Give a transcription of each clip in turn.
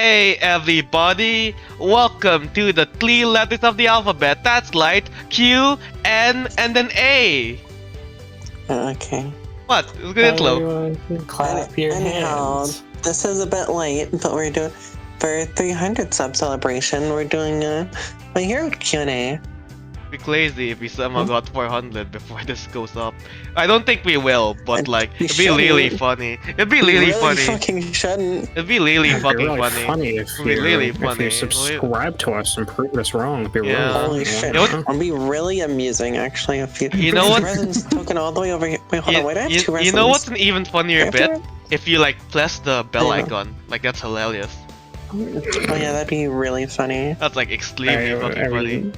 Hey everybody, welcome to the 3 letters of the alphabet. That's right, Q, N, and then A. Okay. What? It's good intro. Clap your hands. This is a bit late, but we're doing for 300 sub celebration. We're doing my hero Q&A. Be crazy if we somehow got 400 before this goes up. I don't think we will, but like, it'd be really funny. It'd be really funny. Fucking shouldn't. It'd be really fucking funny. If It'd be really funny. If you subscribe to us and prove us wrong, it'd be really Holy funny. shit. You know It'd be really amusing, actually, if You know what? Resin's token all the way over here. Wait, hold on. Wait, I have two resins. You know what's an even funnier After bit? it? If you like press the bell Yeah. icon. Like, that's hilarious. Oh yeah, that'd be really funny. That's like extremely I fucking funny. mean,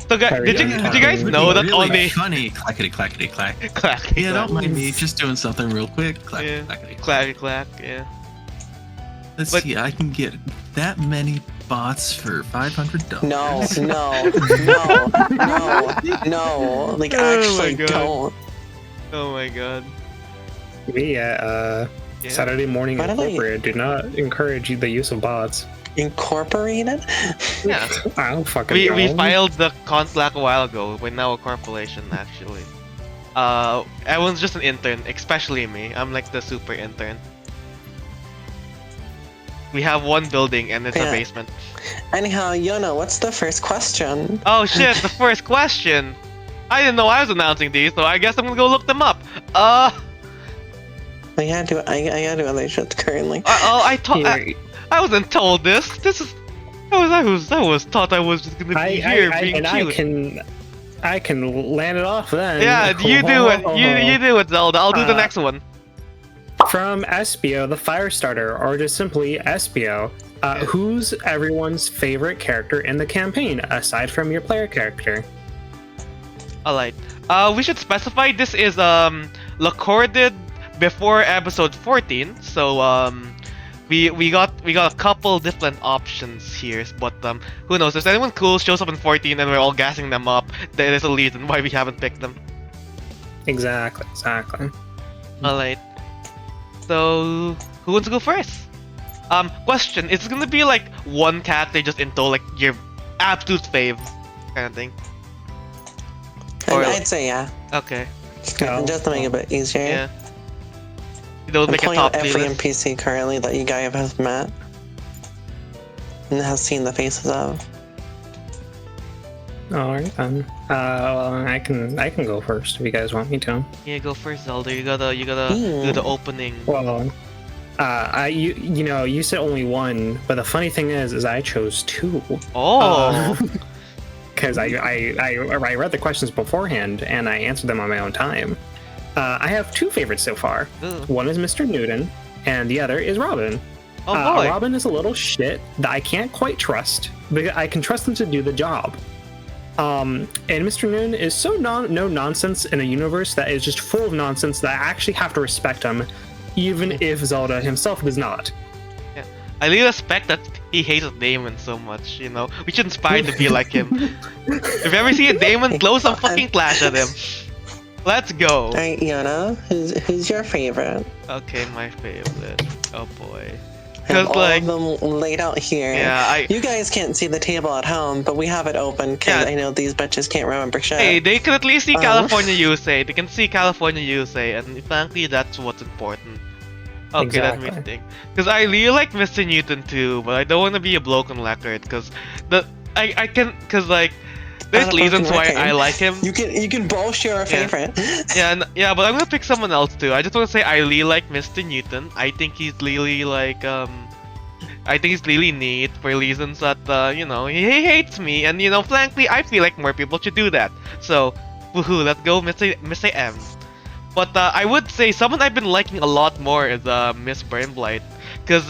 So guys, did you guys It would know be that really only funny clackety clackety clack. clack? Yeah, don't mind me, just doing something real quick. Clackety Yeah. clackety. Clack, clack, yeah. Let's But- see, I can get that many bots for $500. No, no. Like, Oh my actually, God. don't. Oh my god. we at Yeah. Saturday Morning By the way- Incorporated do not encourage the use of bots. Incorporated? Yeah. I don't fucking We know. filed the contract a while ago. We're now a corporation actually. Everyone's just an intern, especially me. I'm like the super intern. We have one building and it's a Yeah. basement. Anyhow, Yona, what's the first question? Oh shit, the first question! I didn't know I was announcing these, so I guess I'm gonna go look them up. I gotta do other shit currently. I wasn't told this. This is I was taught I was just gonna be here being cute. I can land it off then. Yeah, you do it. You do it, Zelda. I'll do the next one. From Espio, the Firestarter, or just simply Espio, who's everyone's favorite character in the campaign, aside from your player character? Alright. We should specify this is recorded before episode 14, so we got a couple different options here, but who knows? If anyone cool shows up in 14 and we're all gassing them up, there's a reason why we haven't picked them. Exactly. Alright. So who wants to go first? Question, is it gonna be like one character just into like your absolute fave kind of thing? Or- I'd say yeah. Okay. Just to make it a bit easier. Yeah. You don't I'm make a pulling top up every 3 list. NPC currently that you guys have met and has seen the faces of. Alright then. Well, I can go first if you guys want me to. Yeah, go first, Zelda. You gotta do the opening. Well, you said only one, but the funny thing is I chose two. Oh. Because I read the questions beforehand and I answered them on my own time. I have two favorites so far. Ooh. One is Mr. Newton, and the other is Robin. Oh boy. Robin is a little shit that I can't quite trust, but I can trust him to do the job. And Mr. Newton is so no nonsense in a universe that is just full of nonsense that I actually have to respect him, even if Zelda himself does not. Yeah. I really respect that he hates Damon so much, you know? We should inspire to be like him. If you ever see a Damon, throw some fucking clash at him. Let's go. Alright, Yona, who's your favorite? Okay, my favorite. Oh boy. I have Because all like, of them laid out here. yeah, You guys can't see the table at home, but we have it open because Yeah. I know these bitches can't remember shit. hey, they can at least see California USA. They can see California USA, and frankly, that's what's important. Okay, let me Exactly. think. Because I really like Mr. Newton too, but I don't want to be a broken record. Because there's Not a reasons broken why record. I like him. You can both share a Yeah. favorite. Yeah, but I'm gonna pick someone else too. I just want to say I really like Mr. Newton. I think he's really like I think he's really neat for reasons that he hates me, and frankly I feel like more people should do that. So, woohoo, let's go, Mr. M. But I would say someone I've been liking a lot more is Miss Burnblight, because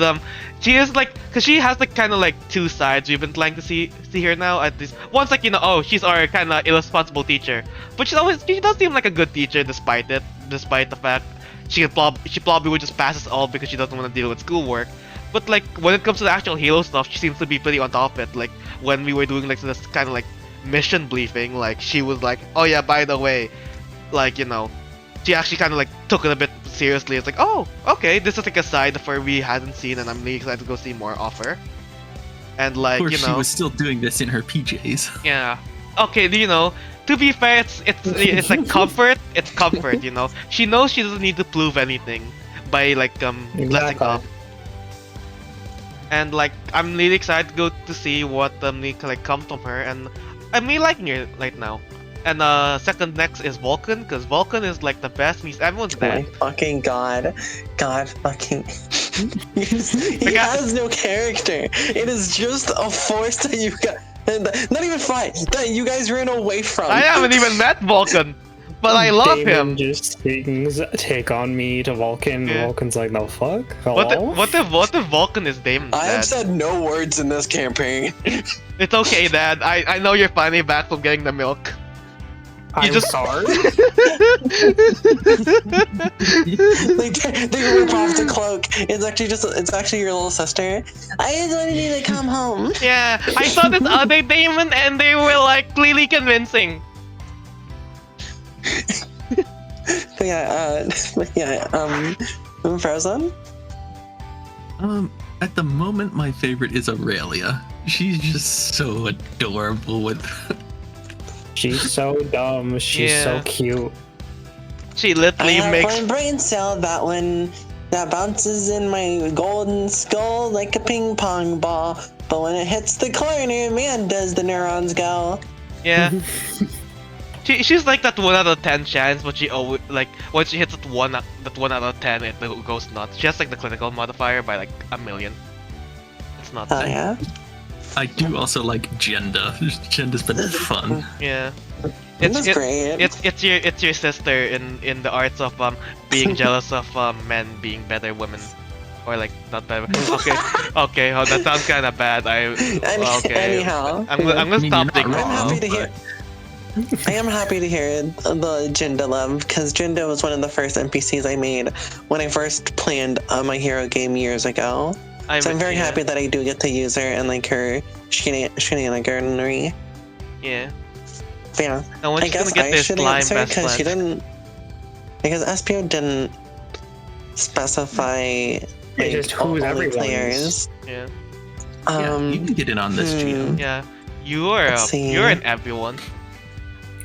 she has like kind of like two sides. We've been trying to see her now at this. One's like she's our kind of irresponsible teacher, but she does seem like a good teacher despite the fact she probably would just pass us all because she doesn't want to deal with schoolwork. But like when it comes to the actual Halo stuff, she seems to be pretty on top of it. Like when we were doing like this kind of like mission briefing, like she was like, oh yeah, by the way, like she actually kind of like took it a bit seriously. It's like, oh, okay, this is like a side of her we hadn't seen, and I'm really excited to go see more of her. And like, Of course, you know, she was still doing this in her PJs. yeah. Okay, you know, to be fair, it's like comfort. It's comfort, you know. She knows she doesn't need to prove anything by like dressing Exactly. up. And like, I'm really excited to go to see what like comes from her, and I'm really liking her right now. And second next is Vulcan, because Vulcan is like the best means everyone's Oh my dead. fucking god. God fucking. He has no character. It is just a force that you got. And not even fight, that you guys ran away from. I haven't even met Vulcan, but I love Damon him. just sings "Take on Me" to Vulcan. Yeah. Vulcan's like, "No fuck." Hello? What if Vulcan is Damon's I have dad? said no words in this campaign. It's okay, Dad. I know you're finally back from getting the milk. I'm just- sorry. They rip off the cloak. It's actually your little sister. I just wanted you to come home. Yeah, I saw this other Damon, and they were like clearly convincing. But Frozen? At the moment, my favorite is Aurelia. She's just so adorable with. She's so dumb. She's so Yeah. cute. She I literally have makes. one brain cell that bounces in my golden skull like a ping pong ball. But when it hits the corner, man, does the neurons go. Yeah. She's like that 1 out of 10 chance, but she always like when she hits that 1 out of 10, it goes nuts. She has like the clinical modifier by like 1,000,000. It's not. Oh yeah. I do also like Jenda. Jenda's been fun. Yeah. That's great. It's your sister in the arts of being jealous of men being better women, or like not better. Okay. Oh, that sounds kind of bad. Okay. Anyhow, I'm gonna mean, stop you're thinking. not I'm wrong, happy to hear. I am happy to hear the Jinda love, because Jinda was one of the first NPCs I made when I first planned My Hero game years ago. So I'm very happy that I do get to use her and like her shenaniganery. Yeah. But yeah, And when I she's gonna guess get I this should slime answer best because she friend. didn't. Because SPO didn't specify like just who's only everyone's. players. Yeah. Yeah, you can get in on this, Gio. Yeah. You're Let's see. you're an everyone.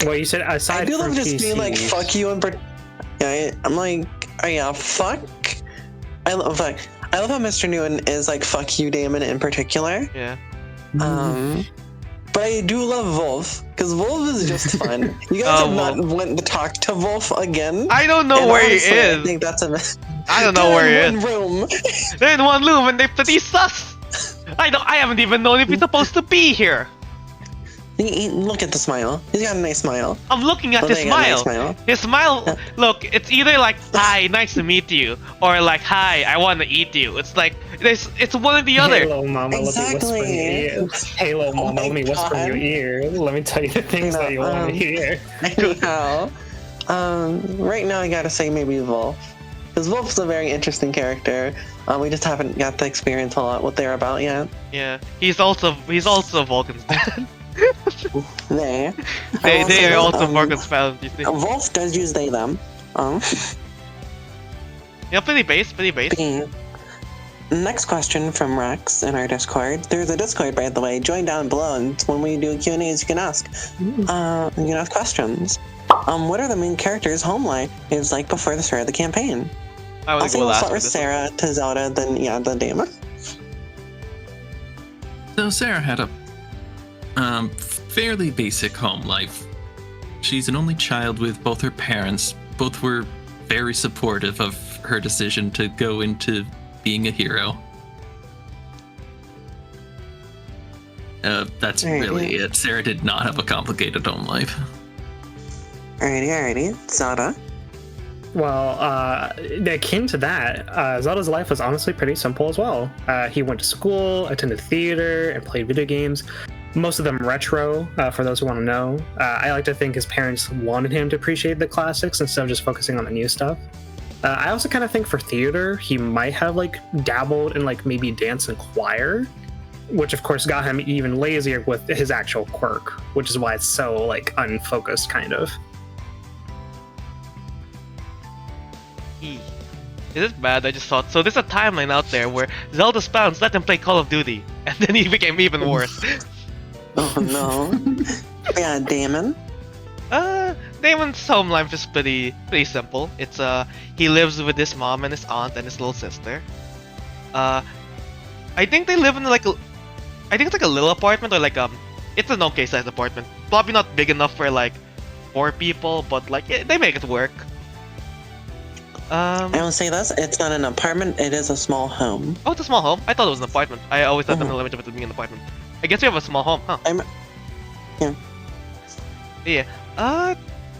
Well, you said aside I do from love just PCs, being like fuck you and I'm like, oh yeah, fuck. I love how Mr. Nguyen is like fuck you, Damon in particular. Yeah. But I do love Wolf, because Wolf is just fun. You guys have not went to talk to Wolf again. I don't know And where honestly, he I is. think that's a. I don't know where he is. One room. They're in one room and they're pretty sus. I haven't even known if he's supposed to be here. Look at the smile. He's got a nice smile. I'm looking at Oh, his they got a nice smile. smile. His smile, look, it's either like, hi, nice to meet you, or like, hi, I want to eat you. It's like, it's one or the other. Halo Mama, Exactly. let me whisper in your ear. Halo Mama, my let me whisper in your God. ear. Let me tell you the things that you want to hear. Anyhow, right now I gotta say maybe Wolf. Because Wolf's a very interesting character. We just haven't got to experience a lot what they're about yet. Yeah, he's also Vulcan's dad. They They are also Vulcan's parents, you see. Wolf does use they them. Yeah, pretty base. Next question from Rex in our Discord. There's a Discord, by the way. Join down below, and when we do Q&As, you can ask. You can ask questions. What are the main characters' home life is like before the start of the campaign? I I'll would say go we'll last start for with this Serra to Zelda, then Damon. So Sarah had a fairly basic home life. She's an only child with both her parents. Both were very supportive of her decision to go into being a hero. That's Alright, really it. Sarah did not have a complicated home life. Alrighty. Zelda. Well, akin to that, Zelda's life was honestly pretty simple as well. He went to school, attended theater, and played video games. Most of them retro, for those who want to know. I like to think his parents wanted him to appreciate the classics instead of just focusing on the new stuff. I also kind of think for theater, he might have like dabbled in like maybe dance and choir, which of course got him even lazier with his actual quirk, which is why it's so like unfocused kind of. Is it bad? I just thought so. There's a timeline out there where Zelda spawns, let them play Call of Duty, and then he became even worse. Oh no. Yeah, Damon. Damon's home life is pretty simple. It's he lives with his mom and his aunt and his little sister. I think they live in I think it's like a little apartment, or like it's an okay sized apartment. Probably not big enough for like 4 people, but like they make it work. I will say this: it's not an apartment; it is a small home. Oh, it's a small home. I thought it was an apartment. I always thought the image of it being an apartment. I guess we have a small home, huh? Yeah. Yeah.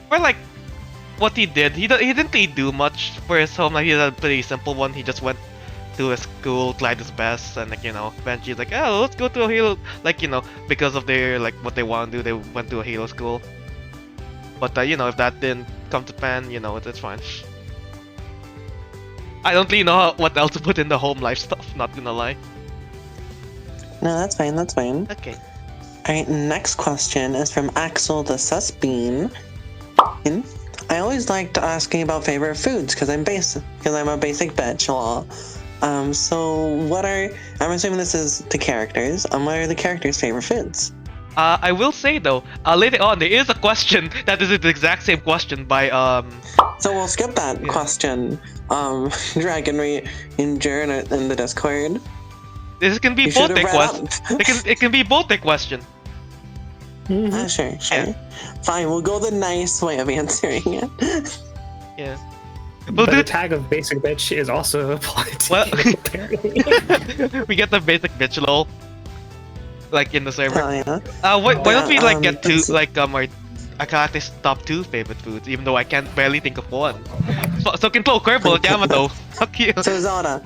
For like what he did, he didn't really do much for his home. Like he had a pretty simple one. He just went to a school, tried his best, and like eventually like, oh, let's go to a Halo. Like because of their like what they want to do, they went to a Halo school. But if that didn't come to pan, it's fine. I don't really know what else to put in the home life stuff. Not gonna lie. No, that's fine. That's fine. Okay. All right. Next question is from Axel the Susbean. I always liked asking about favorite foods because I'm a basic bitch. So I'm assuming this is the characters. What are the characters' favorite foods? I will say though, later on there is a question that is the exact same question by So we'll skip that question. Dragon Ranger in the Discord. This can be both a question. It can be both a question. Mm-hmm. Sure. Yeah. Fine, we'll go the nice way of answering it. Yeah. But the tag of basic bitch is also applied to you, apparently. We get the basic bitch lol. Like in the server. Oh, yeah. Why don't we get to our Akate's top 2 favorite foods, even though I can't barely think of one. So can throw curveball at Yamato. Fuck you. So Zelda.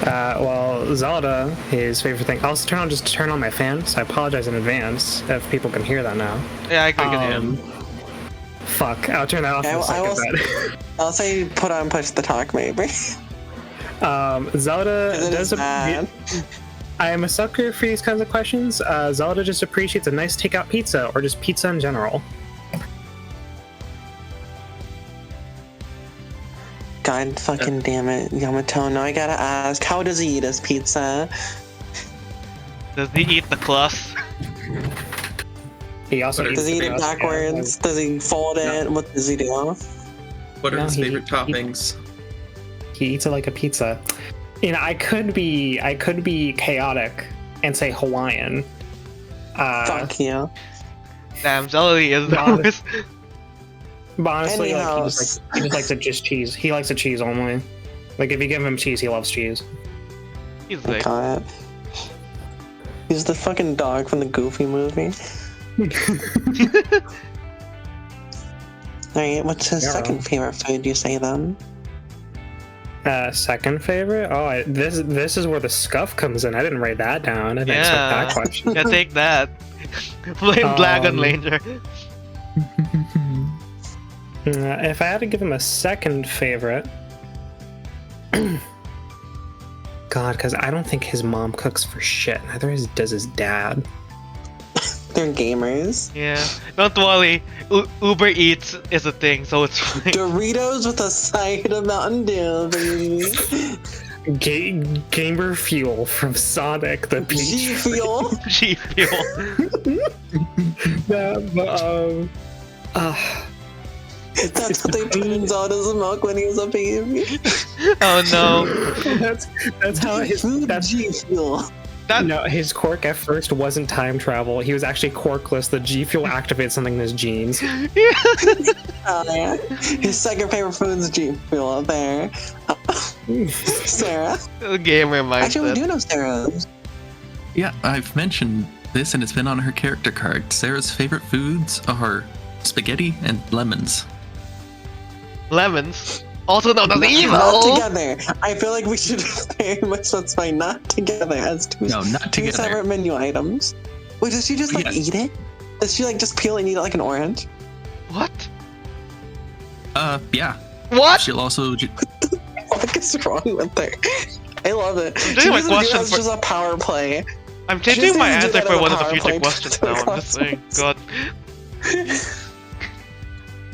Well, Zelda, his favorite thing. I'll just turn on my fan, so I apologize in advance if people can hear that now. Yeah, I can hear him. Fuck, I'll turn that off in a second. I'll say put on push the talk maybe. Zelda does I am a sucker for these kinds of questions. Zelda just appreciates a nice takeout pizza, or just pizza in general. God fucking damn it, Yamato. Now I gotta ask, how does he eat his pizza? Does he eat the crust? He also does he eat it backwards? Does he fold it? What does he do? What are his favorite toppings? He eats it like a pizza. I could be chaotic and say Hawaiian. Fuck you. Damn, Zelda is the worst. But honestly, he just likes it just cheese. He likes the cheese only. Like if you give him cheese, he loves cheese. He's like, he's the fucking dog from the Goofy movie. Alright, what's his second favorite food, you say then? Second favorite? Oh, this is where the scuff comes in. I didn't write that down. I didn't expect that question. Yeah, take that. Blame Dragon Ranger. If I had to give him a second favorite, God, because I don't think his mom cooks for shit. Neither does his dad. They're gamers. Yeah, don't worry. Uber Eats is a thing, so it's fine. Doritos with a side of Mountain Dew, baby. Gamer Fuel from Sonic the Peach. G Fuel. G Fuel. That's what they put in Zelda's milk when he was a baby. Oh no. That's how that's G Fuel. No, his quirk at first wasn't time travel. He was actually quirkless. The G Fuel activated something in his genes. Oh, yeah. His second favorite food is G Fuel up there. Serra. Gamer mindset. Actually, we do know Serra. Yeah, I've mentioned this and it's been on her character card. Sarah's favorite foods are spaghetti and lemons. Lemons? Also known as evil! Not together. I feel like we should very much specify not together as two separate menu items. Wait, does she just eat it? Does she just peel and eat it like an orange? What? Yeah. What? She'll also What the fuck is wrong with her? I love it. It's just a power play. I'm changing my answer for one of the future questions now. I'm just saying, God.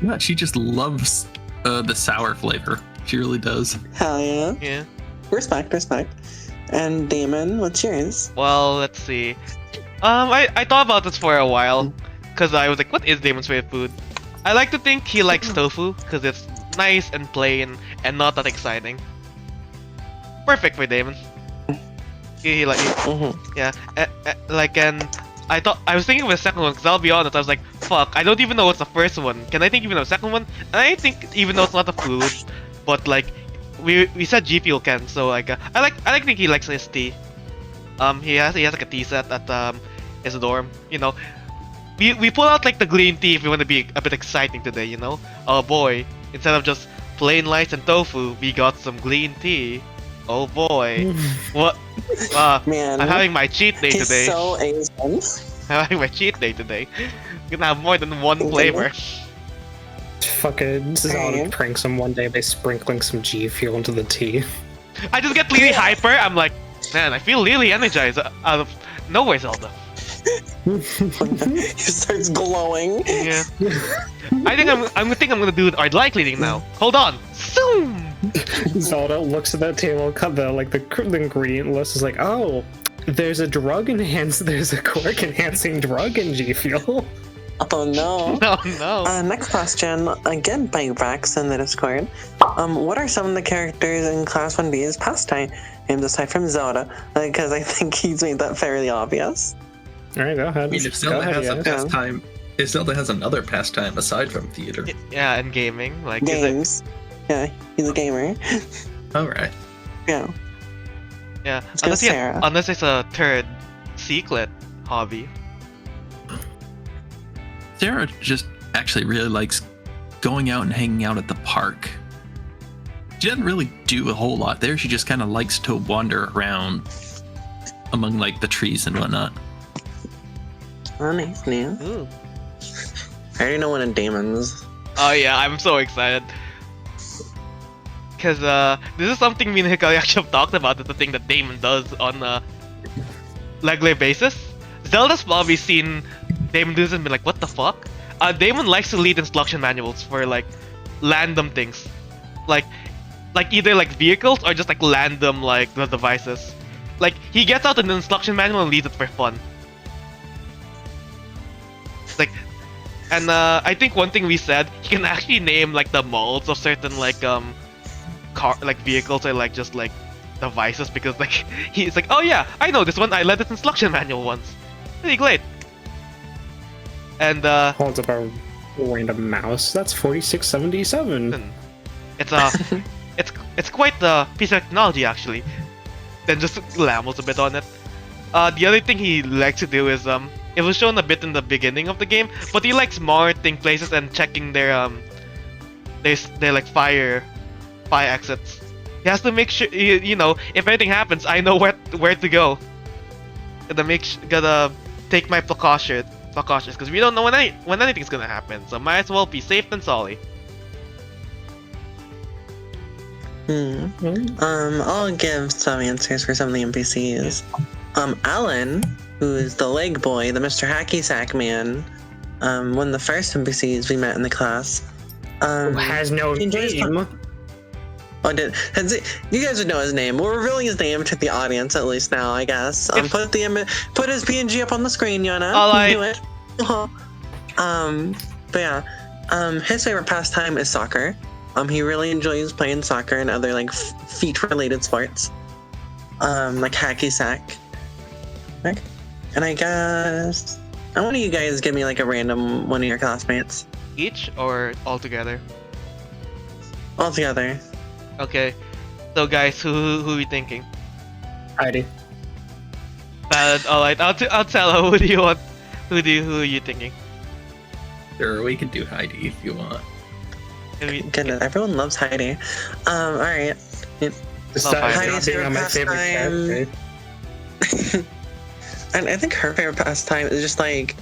Yeah, she just loves the sour flavor. She really does. Hell yeah. Yeah. Respect. And Damon, what's yours? Well, let's see. I thought about this for a while, cause I was like, what is Damon's favorite food? I like to think he likes tofu, cause it's nice and plain and not that exciting. Perfect for Damon. Yeah. And I was thinking of the second one, cause I'll be honest, I was like, fuck, I don't even know what's the first one. Can I think even of the second one? And I think even though it's not a food, but like, we said G Fuel can, so like, I like to think he likes his tea. He has like a tea set at his dorm. You know, we pull out like the green tea if we want to be a bit exciting today. You know, oh boy, instead of just plain rice and tofu, we got some green tea. Oh boy, what? Man, I'm having my cheat day he's today. so Asian. I'm having my cheat day today. Gonna have more than one flavor. Fucking Zelda pranks him one day by sprinkling some G Fuel into the tea. I just get really hyper. I'm like, man, I feel really energized out of nowhere, Zelda. He starts glowing. Yeah. I think I'm gonna do our light cleaning now. Hold on. Zoom. Zelda looks at that table, cut the ingredient list, is like, oh, there's a Quirk enhancing drug in G Fuel. Oh no. No. Next question, again by Rex in the Discord. What are some of the characters in Class 1B's pastime names aside from Zelda? Because I think he's made that fairly obvious. Alright, go ahead. I mean, if Zelda has a pastime, if Zelda has another pastime aside from theater. Yeah, and gaming, like games. Yeah, he's a gamer. Alright. Yeah. Yeah. Let's go Serra. Unless it's a third secret hobby. Serra just actually really likes going out and hanging out at the park. She doesn't really do a whole lot there. She just kind of likes to wander around among like the trees and whatnot. Oh, nice. Ooh. I already know one of Damon's. Oh yeah, I'm so excited. Cause this is something me and Hikari actually have talked about. It's the thing that Damon does on a regular basis. Zelda's probably seen Damon do this and been like, what the fuck? Damon likes to read instruction manuals for like random things. Like either like vehicles or just like random like the devices. Like he gets out an instruction manual and reads it for fun. Like, and I think one thing we said, he can actually name like the molds of certain like vehicles or like just like devices because like he's like, oh yeah, I know this one. I read this instruction manual once. Pretty great. And holds up a random mouse. That's 4677. It's quite the piece of technology actually. Then just lamels a bit on it. The other thing he likes to do is it was shown a bit in the beginning of the game, but he likes monitoring places and checking their like fire exits. He has to make sure you know if anything happens, I know where to go. Gotta take my precautions because we don't know when anything's gonna happen. So might as well be safe than sorry. I'll give some answers for some of the NPCs. Alan, who is the leg boy, the Mr. Hacky Sack man, one of the first NPCs we met in the class. Who has no name. Oh, you guys would know his name. We're revealing his name to the audience at least now, I guess. Put his PNG up on the screen, Yana. Do it. But yeah, his favorite pastime is soccer. He really enjoys playing soccer and other like feet-related sports, like hacky sack. And I guess I want you guys give me like a random one of your classmates. Each or all together? All together. Okay. So guys, who are we thinking? Hidey. Alright, I'll tell her. Who do you want? Who are you thinking? Sure, we can do Hidey if you want. Goodness, everyone loves Hidey. Alright. Heidi's favorite character. And I think her favorite pastime is just like,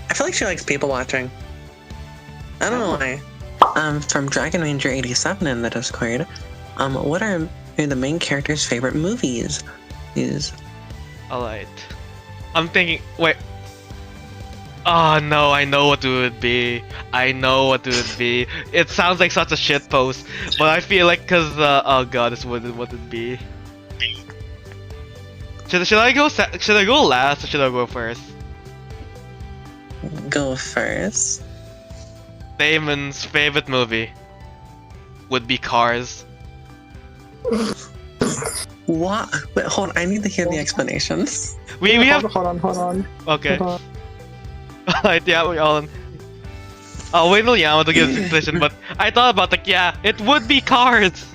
I feel like she likes people watching. I don't know why. From Dragon Ranger 87 in the Discord, what are the main character's favorite movies? Alright. I'm thinking, wait. Oh no, I know what it would be. I know what it would be. It sounds like such a shit post, but I feel like oh god, this would what it be. Should I go last or should I go first? Go first. Damon's favorite movie would be Cars. What? Wait, hold on. I need to hear the explanations. We have. Hold on. Okay. Hold on. Alright, yeah, we all. I'll wait till Yamato gives his decision, but I thought about it would be Cars.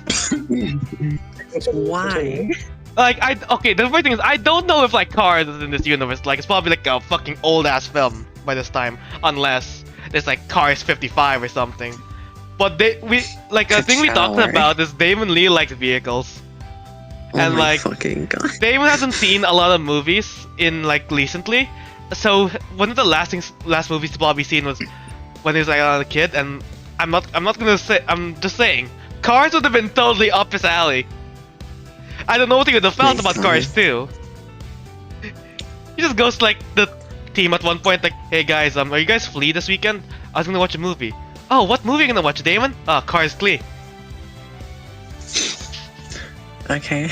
Why? Okay, the funny thing is, I don't know if Cars is in this universe. Like, it's probably like a fucking old ass film by this time, unless there's like Cars 55 or something. But the thing we talked about is Damon Lee likes vehicles. And fucking God. Damon hasn't seen a lot of movies in recently, so one of the last movies to probably seen was when he was a kid, and I'm just saying, Cars would have been totally up his alley. I don't know what he would have felt about Cars 2. He just goes to the team at one point, hey guys, are you guys free this weekend? I was gonna watch a movie. Oh, what movie are you gonna watch, Damon? Cars 3. Okay.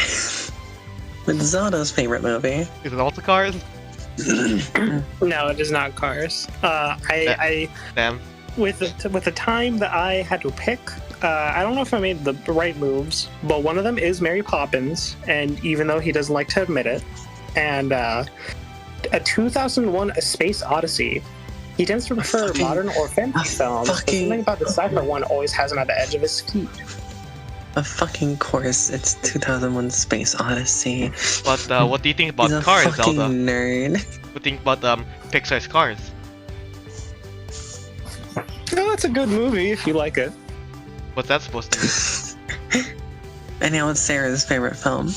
With Zelda's favorite movie. Is it also Cars? No, it is not Cars. Damn. With the time that I had to pick, I don't know if I made the right moves, but one of them is Mary Poppins, and even though he doesn't like to admit it, and a 2001: A Space Odyssey. He tends to prefer modern or fantasy films, but something about the sci-fi one always has him at the edge of his feet. Of fucking course, it's 2001: Space Odyssey. But what do you think about He's a Cars, fucking Zelda? nerd. What do you think about Pixar's Cars? Oh, that's a good movie if you like it. What's that supposed to be? And now it's Sarah's favorite film.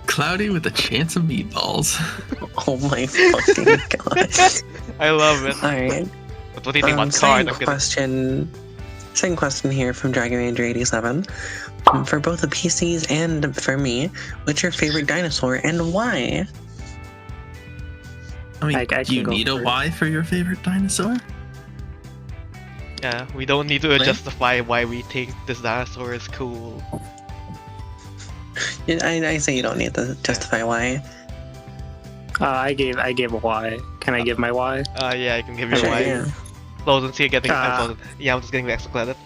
Cloudy with a Chance of Meatballs. Oh my fucking God. I love it. Alright. But what do you think about Cars? Second question here from Dragon Ranger 87. For both the PCs and for me, what's your favorite dinosaur and why? I mean, do you need a why for your favorite dinosaur? Yeah, we don't need to justify why we think this dinosaur is cool. I say you don't need to justify why. I gave a why. Can I give my why? Yeah, you can give your Sure, why. yeah. Loden's here getting I'm just getting the extra credit.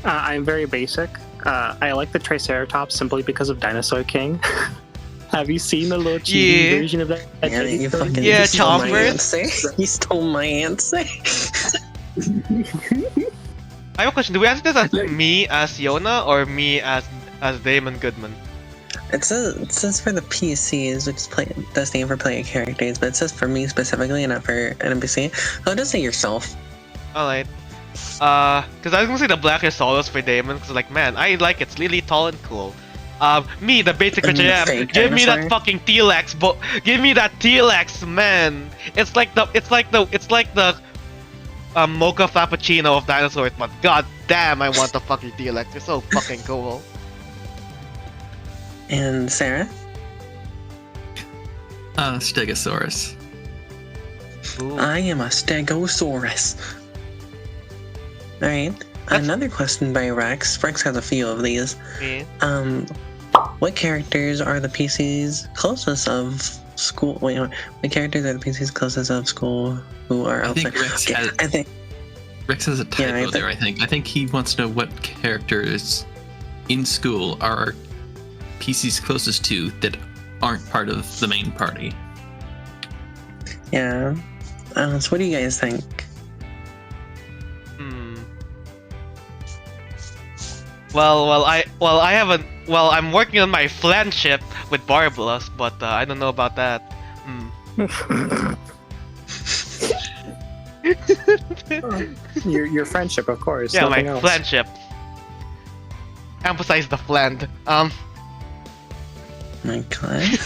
I'm very basic. I like the Triceratops simply because of Dinosaur King. Have you seen the little cheesy version of that? You stole my answer. You stole my answer. I have a question. Do we answer this as me as SigYohna or me as Damon Goodman? It says for the PCs, which does stand for player characters, but it says for me specifically and not for an NPC. So just say yourself. Alright. Because I was gonna say the Black Solos for Damon, because man, I like it's really tall and cool. Me, the basic which I am, give me that fucking T-Lex, give me that T-Lex, man. It's like the mocha frappuccino of dinosaurs, but god damn, I want the fucking T-Lex. They're so fucking cool. And Sarah? Stegosaurus. Ooh. I am a Stegosaurus. Alright. Another question by Rex. Rex has a few of these. Yeah. What characters are the PCs closest of school? Wait, what characters are the PCs closest of school who are outside? I think Rex has a typo there, I think. I think he wants to know what characters in school are PCs closest to that aren't part of the main party. Yeah. So what do you guys think? I'm working on my friendship with Barbless, but I don't know about that. Your friendship, of course. Yeah, my friendship. Emphasize the friend. My God.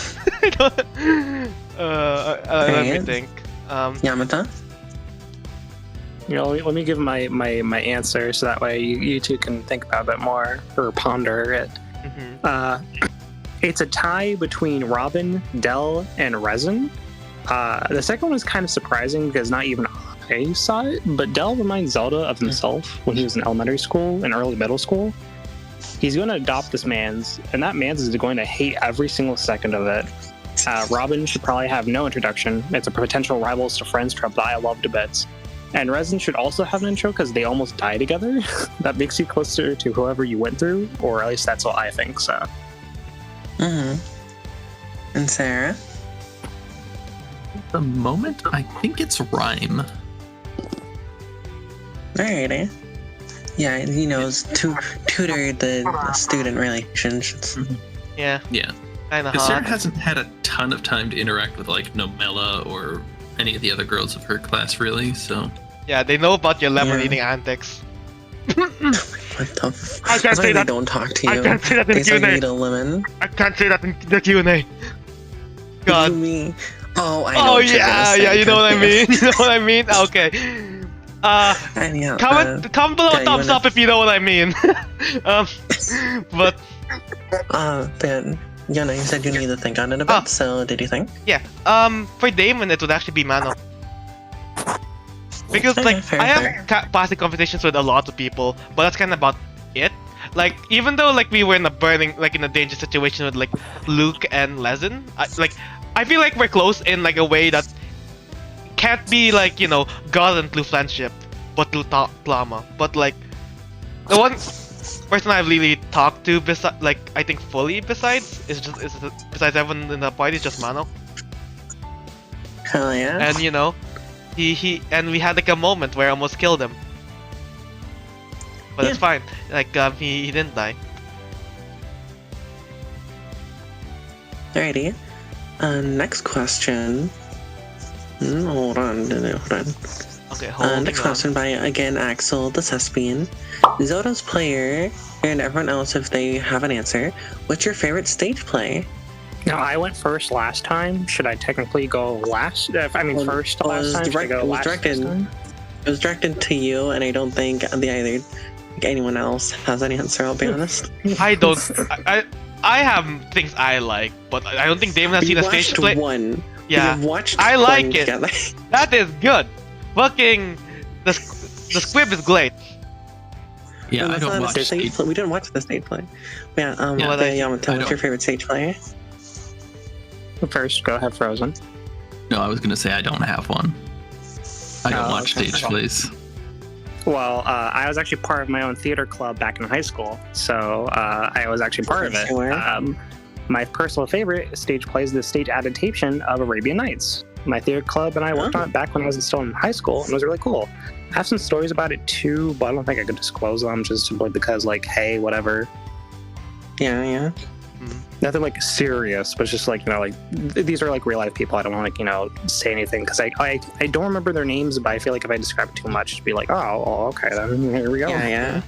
Let me think. Yamato? Let me give my answer so that way you two can think about it more or ponder it. Mm-hmm. It's a tie between Robin, Dell, and Resin. The second one is kind of surprising because not even I saw it, but Dell reminds Zelda of himself when he was in elementary school and early middle school. He's going to adopt this man's, and that man's is going to hate every single second of it. Robin should probably have no introduction. It's a potential rivals to friends trip that I love to bits. And Resin should also have an intro because they almost die together. That makes you closer to whoever you went through, or at least that's what I think, so. Mm-hmm. And Serra? At the moment, I think it's Rhyme. Alrighty. Yeah, he knows tutor the student relationships. Yeah. Yeah. Kinda Because Sarah hot. hasn't had a ton of time to interact with, like, Nomella or any of the other girls of her class, really, so... Yeah, they know about your lemon Yeah. eating antics. What the f- I can't That's say why that. they don't talk to I you. can't say that in They the saw you Q&A. eat a lemon. I can't say that in the Q&A. God. Me. Oh, I know Oh what you're gonna yeah, say, yeah, you know what I Chris. mean? You know what I mean? Okay. Anyhow, Comment below yeah, a you thumbs wanna- up if you know what I mean. But Ben, Yana, you said you need to think on it a bit, so did you think? yeah, for Damon it would actually be Mano. Because Okay, like fair, I fair. have passing conversations with a lot of people, but that's kind of about it. Like even though like we were in a dangerous situation with like Luke and Lezen, I feel like we're close in like a way that can't be like gotten through friendship, but through Plama. But like the one person I've really talked to I think fully besides everyone in the party is just Mano. Hell yeah. And he and we had like a moment where I almost killed him. But it's fine. Like he didn't die. Alrighty. Next question. Hold on. Okay, hold Next on. question by, again, Axel the Thespian. Zelda's player, and everyone else if they have an answer. What's your favorite stage play? Now, I went first last time. Should I technically go last? First last time? Should I go last this time? It was directed to you, and I don't think anyone else has an answer, I'll be honest. I don't. I have things I like, but I don't think Damon has seen a stage play. One. Yeah, You've watched I like one it. together. That is good. Fucking the squib is great. Yeah, I That's don't not a watch stage stage. play. We didn't watch the stage play. Yeah, Yeah, Yamato, I what's your don't. favorite stage play? First, go ahead, Frozen. No, I was gonna say I don't have one. I don't watch okay. stage plays. Well, I was actually part of my own theater club back in high school, so I was actually part of it. Sure. My personal favorite stage play is the stage adaptation of Arabian Nights. My theater club and I worked on it back when I was still in high school, and it was really cool. I have some stories about it too, but I don't think I could disclose them just because, like, hey, whatever. Yeah. Nothing like serious, but it's just like, these are like real life people. I don't want to, say anything because I don't remember their names, but I feel like if I describe it too much, it'd be like, oh, okay, then here we go. Yeah.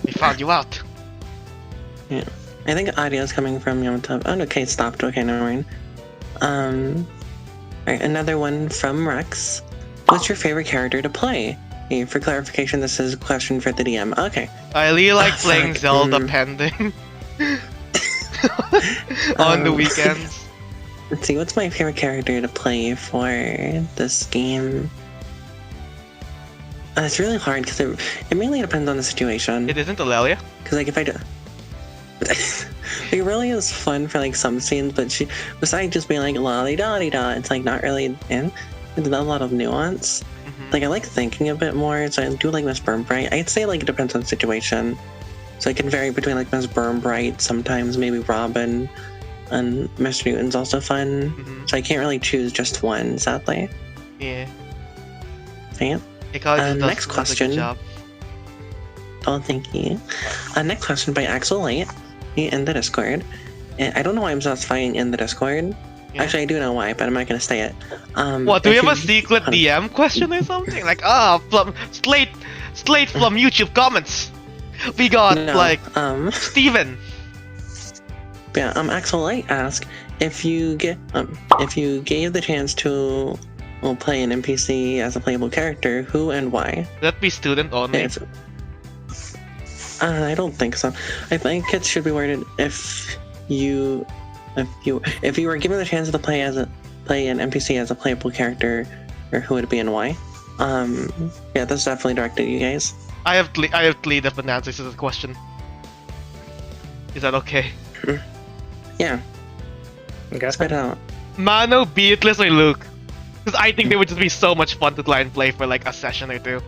We found you out. Yeah. I think audio is coming from Yamato. Oh, okay, it stopped. Okay, never mind. Alright, another one from Rex. What's your favorite character to play? Okay, for clarification, this is a question for the DM. Okay. I really like playing fuck. Zelda pending on the weekends. Let's see, what's my favorite character to play for this game? It's really hard because it mainly depends on the situation. It isn't Aurelia. Because if I do, it really is fun for some scenes, but besides just being lolly dolly da, it's not really in. There's not a lot of nuance. I like thinking a bit more, so I do like Miss Burnbright. I'd say it depends on the situation. So it can vary between Miss Burnbright, sometimes maybe Robin, and Mr. Newton's also fun. So I can't really choose just one, sadly. Yeah. Dang it. Next question. Good job. Oh, thank you. Next question by Axel Light in the Discord. And I don't know why I'm specifying in the Discord. Yeah. Actually, I do know why, but I'm not going to say it. What, do we have a secret DM question or something? From straight from YouTube comments. We got Steven. Yeah, Axel Light asked if you gave the chance to play an NPC as a playable character, who and why? That'd be student only. I don't think so. I think it should be worded if you were given the chance to play play an NPC as a playable character, or who would it be and why? Yeah, that's definitely directed at you guys. I have three different answers to this question. Is that okay? Yeah. Okay. Spit out. Mano, Beatrice, or Luke? Because I think they would just be so much fun to try and play for like a session or two.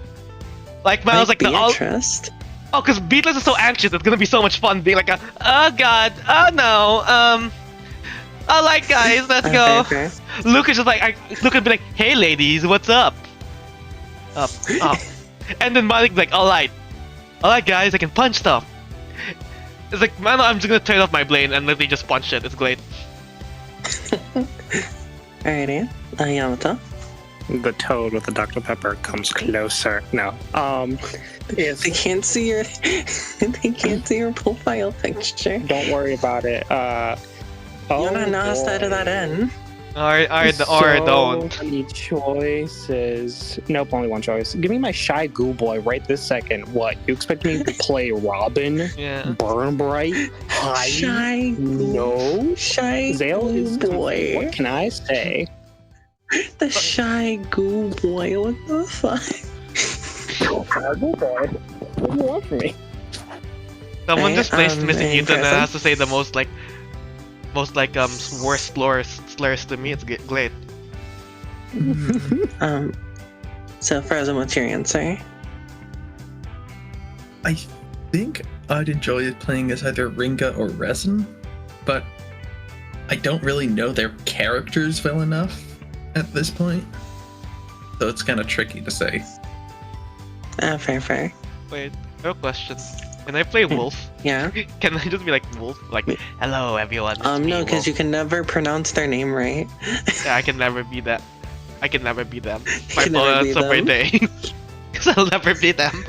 Like Mano's like the all. Oh, because Beatrice is so anxious. It's gonna be so much fun being like a, oh god, oh no, alright guys, let's go. Okay. Luke is just like, Luke would be like, hey ladies, what's up? Up. And then Mano's like, alright guys, I can punch stuff. It's like, Mano, I'm just gonna turn off my brain and literally just punch it. It's great. Alrighty, Yamato. The toad with the Dr. Pepper comes closer. No. They can't see your they can't see your profile picture. Don't worry about it. You're not outside of that end. Or don't. Many choices. Nope, only one choice. Give me my shy goo boy right this second. What? You expect me to play Robin? Yeah. Burn Bright? Shy goo. No. Shy Zale is boy. What can I say? The shy goo boy. What the fuck? Shy goo boy. What do you want from me? Someone just placed Missing any Newton and present? has to say the most worst slurs to me. It's great. So Frozen, what's your answer? I think I'd enjoy it playing as either Ringa or Resin, but I don't really know their characters well enough at this point, so it's kind of tricky to say. Fair. Wait, I have a question. Can I play Wolf? Yeah. Can I just be like Wolf? Like, hello everyone. it's me, No, because Wolf." you can never pronounce their name right. Yeah, I can never be that. I can never be them. My can never be bullets of my them. day. Because I'll never be them.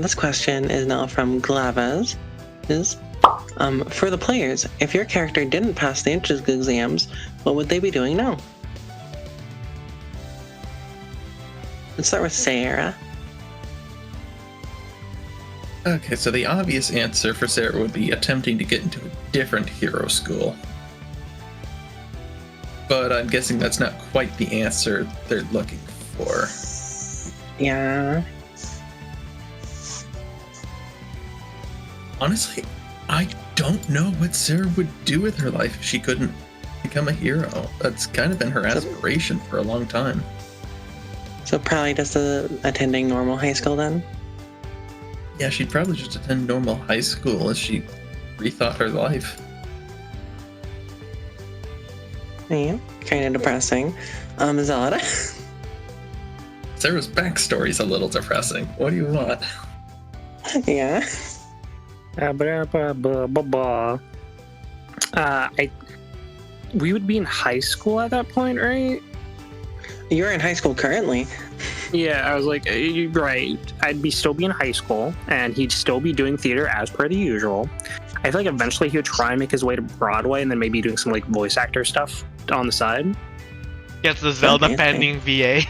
This question is now from Glavas. For the players, if your character didn't pass the entrance exams, what would they be doing now? Let's start with Serra. Okay, so the obvious answer for Sarah would be attempting to get into a different hero school. But I'm guessing that's not quite the answer they're looking for. Yeah. Honestly, I don't know what Sarah would do with her life if she couldn't become a hero. That's kind of been her aspiration for a long time. So probably just attending normal high school then? Yeah, she'd probably just attend normal high school as she rethought her life. Yeah, kind of depressing. Zelda? Sarah's backstory's a little depressing. What do you want? Yeah. We would be in high school at that point, right? You're in high school currently. Yeah, I was like, you're right. I'd still be in high school, and he'd still be doing theater as per the usual. I feel like eventually he would try and make his way to Broadway, and then maybe doing some like voice actor stuff on the side. Gets the Zelda Okay. pending VA.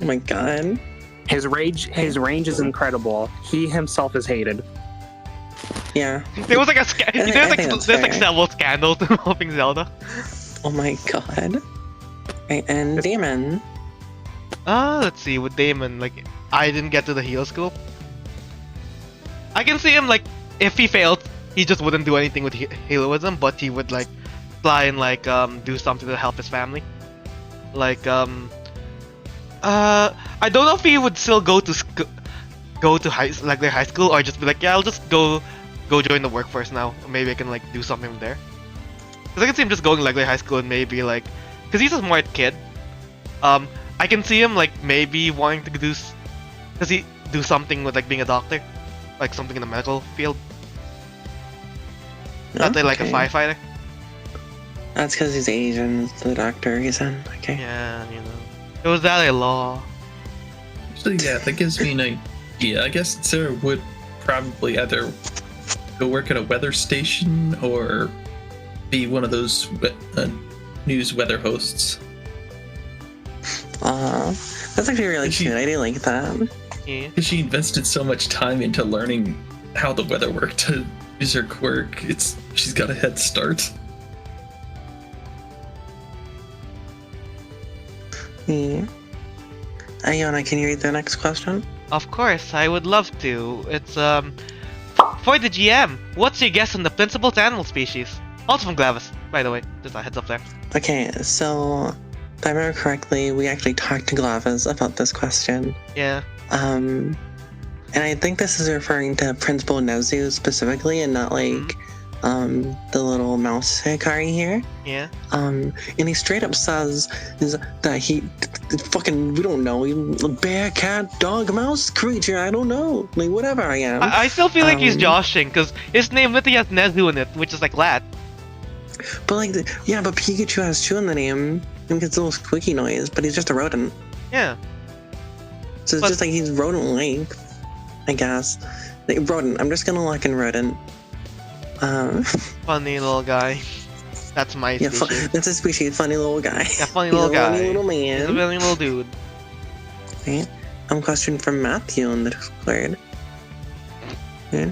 Oh my god. His range is incredible. He himself is hated. Yeah. There was like a I think that's there's like fair. several scandals involving Zelda. Oh my god. Right, and Damon. Let's see, with Damon, like, I didn't get to the hero school. I can see him, like, if he failed, he just wouldn't do anything with heroism, but he would, like, try and, like, do something to help his family. Like, I don't know if he would still go to their high school, or just be like, yeah, I'll just go join the workforce now. Maybe I can, like, do something there. Because I can see him just going, like, their high school and maybe, like, because he's a smart kid. I can see him like maybe wanting to do something with like being a doctor, like something in the medical field. Not like a Okay. firefighter. That's because he's Asian, the doctor, he said. Okay. Yeah, you know. It was that a law. Actually, yeah, that gives me an idea. I guess Sarah would probably either go work at a weather station or be one of those news weather hosts. That's actually really Is she- cute. I do like that. Yeah. Because she invested so much time into learning how the weather worked. Is her quirk? She's got a head start. Yeah. SigYohna, can you read the next question? Of course, I would love to. It's for the GM. What's your guess on the principal animal species? Also from Glavis, by the way. Just a heads up there. Okay, so if I remember correctly, we actually talked to Glavis about this question. Yeah. And I think this is referring to Principal Nezu specifically, and not like the little mouse Hikari here. Yeah. And he straight up says is that he fucking, we don't know, a bear, cat, dog, mouse, creature, I don't know, like whatever I am. I still feel like he's joshing because his name literally has Nezu in it, which is like lad. But like, yeah, but Pikachu has Chu in the name and gets a little squeaky noise, but he's just a rodent. Yeah. So it's just like he's rodent-like, I guess. Like, rodent. I'm just gonna lock in rodent. Funny little guy. That's my species. That's a species. Funny little guy. Yeah, funny little guy. Funny little man. He's a funny little dude. Okay. Question from Matthew in the Discord. Okay.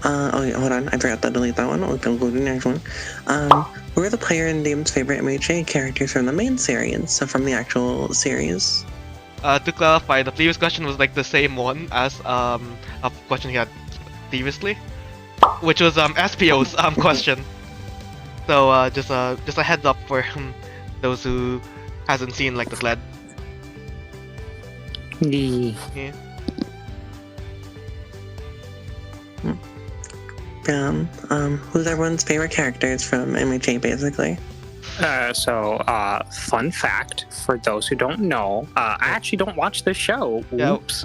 Oh, yeah, hold on. I forgot to delete that one. I'll go to the next one. Who are the player and Dame's favorite MHA characters from the main series? So from the actual series. To clarify, the previous question was like the same one as a question he had previously, which was SPO's question. So just a heads up for those who hasn't seen like the sled. Yeah. Who's everyone's favorite characters from MHA, basically? Fun fact for those who don't know, I actually don't watch the show. Oops.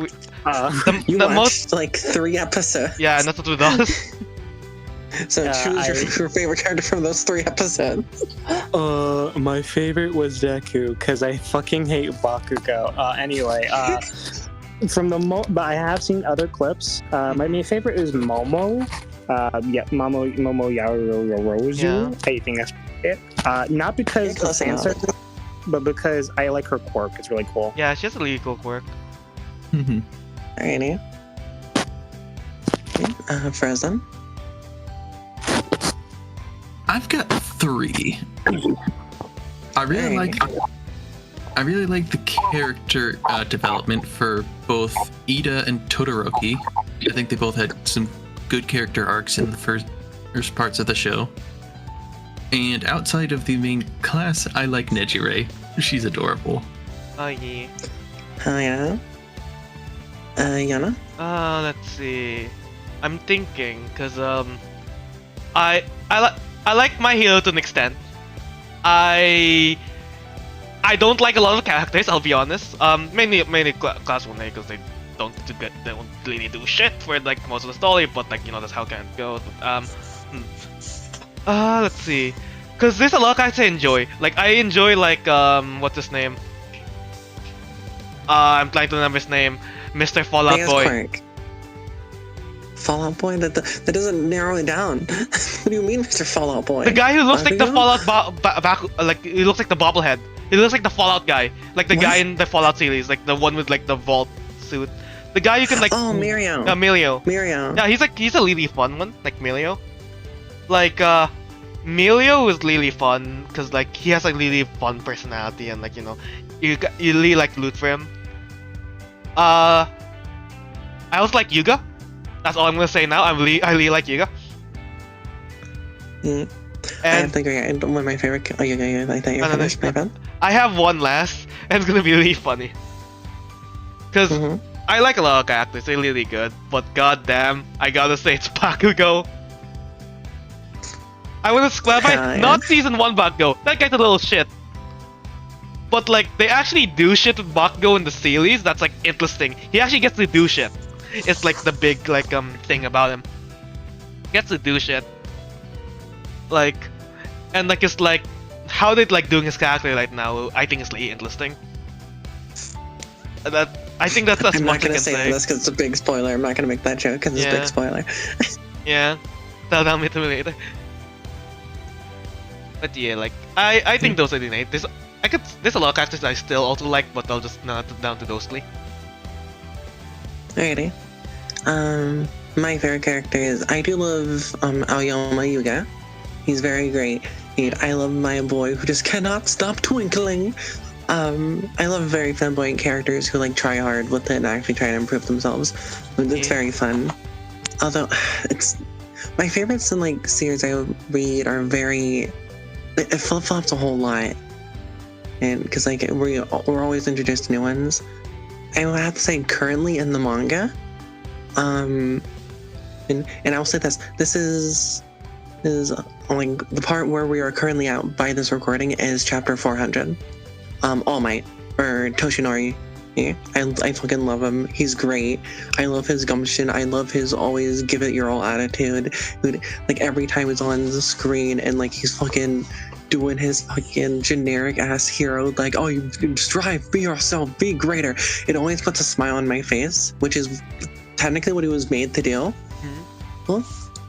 You watched like 3 episodes. Yeah, and that's what we do. So choose your favorite character from those 3 episodes. My favorite was Deku because I fucking hate Bakugo. Anyway, but I have seen other clips. My main favorite is Momo. Momo Yorozu. Yeah. I think that's it. Not because of fan service, but because I like her quirk. It's really cool. Yeah, she has a really cool quirk. Alrighty. Frozen. I've got 3. I really like the character development for both Ida and Todoroki. I think they both had some good character arcs in the first parts of the show. And outside of the main class, I like Nejire. She's adorable. Oh yeah. Oh yeah. Yana? Let's see. I'm thinking, cause I like My Hero to an extent. I don't like a lot of characters, I'll be honest. Mainly class 1A because they don't really do shit for like most of the story, but like, you know, that's how it goes. Let's see. Cause there's a lot of characters I enjoy. Like I enjoy like what's his name? I'm trying to remember his name. Mr. Fallout Boy. Quirk. Fallout Boy? That doesn't narrow it down. What do you mean, Mr. Fallout Boy? The guy who looks like the Fallout like he looks like the bobblehead. He looks like the Fallout guy, like the guy in the Fallout series, like the one with like the vault suit. The guy you can like. Oh, Mirio. Mirio. Yeah, he's a really fun one, like Mirio. Like Mirio is really fun because like he has like really fun personality and like, you know, you really like loot for him. I also like Yuga. That's all I'm gonna say now. I really like Yuga. And I think one of my favorite. Oh, yeah. I think you're finished, my bad. I have one last, and it's gonna be really funny. Cause I like a lot of characters, they're really good. But goddamn, I gotta say it's Bakugo. I wanna clarify, not season 1 Bakugo. That guy's a little shit. But like, they actually do shit with Bakugo in the series. That's like interesting. He actually gets to do shit. It's like the big like thing about him. He gets to do shit. Like, and like it's like how they like doing his character right now. I think it's really interesting. I think that's I'm not gonna say this because it's a big spoiler. I'm not gonna make that joke because it's a big spoiler. Yeah, tell me later. But yeah, like I think those are the nice. There's a lot of characters I still also like, but I'll just narrow it down to those 3. Alrighty. my favorite characters, I do love Aoyama Yuga. He's very great. I love my boy who just cannot stop twinkling. I love very flamboyant characters who like try hard with it and actually try to improve themselves. It's very fun. Although it's my favorites in like series I read are very, it flip flops a whole lot, and because like we're always introduced to new ones. I would have to say currently in the manga, and I'll say this is like the part where we are currently at by this recording is chapter 400. All Might or Toshinori. Yeah, I fucking love him. He's great. I love his gumption. I love his always give it your all attitude. Like every time he's on the screen and like he's fucking doing his fucking generic ass hero, like, oh, you strive, be yourself, be greater. It always puts a smile on my face, which is technically what he was made to do. Cool.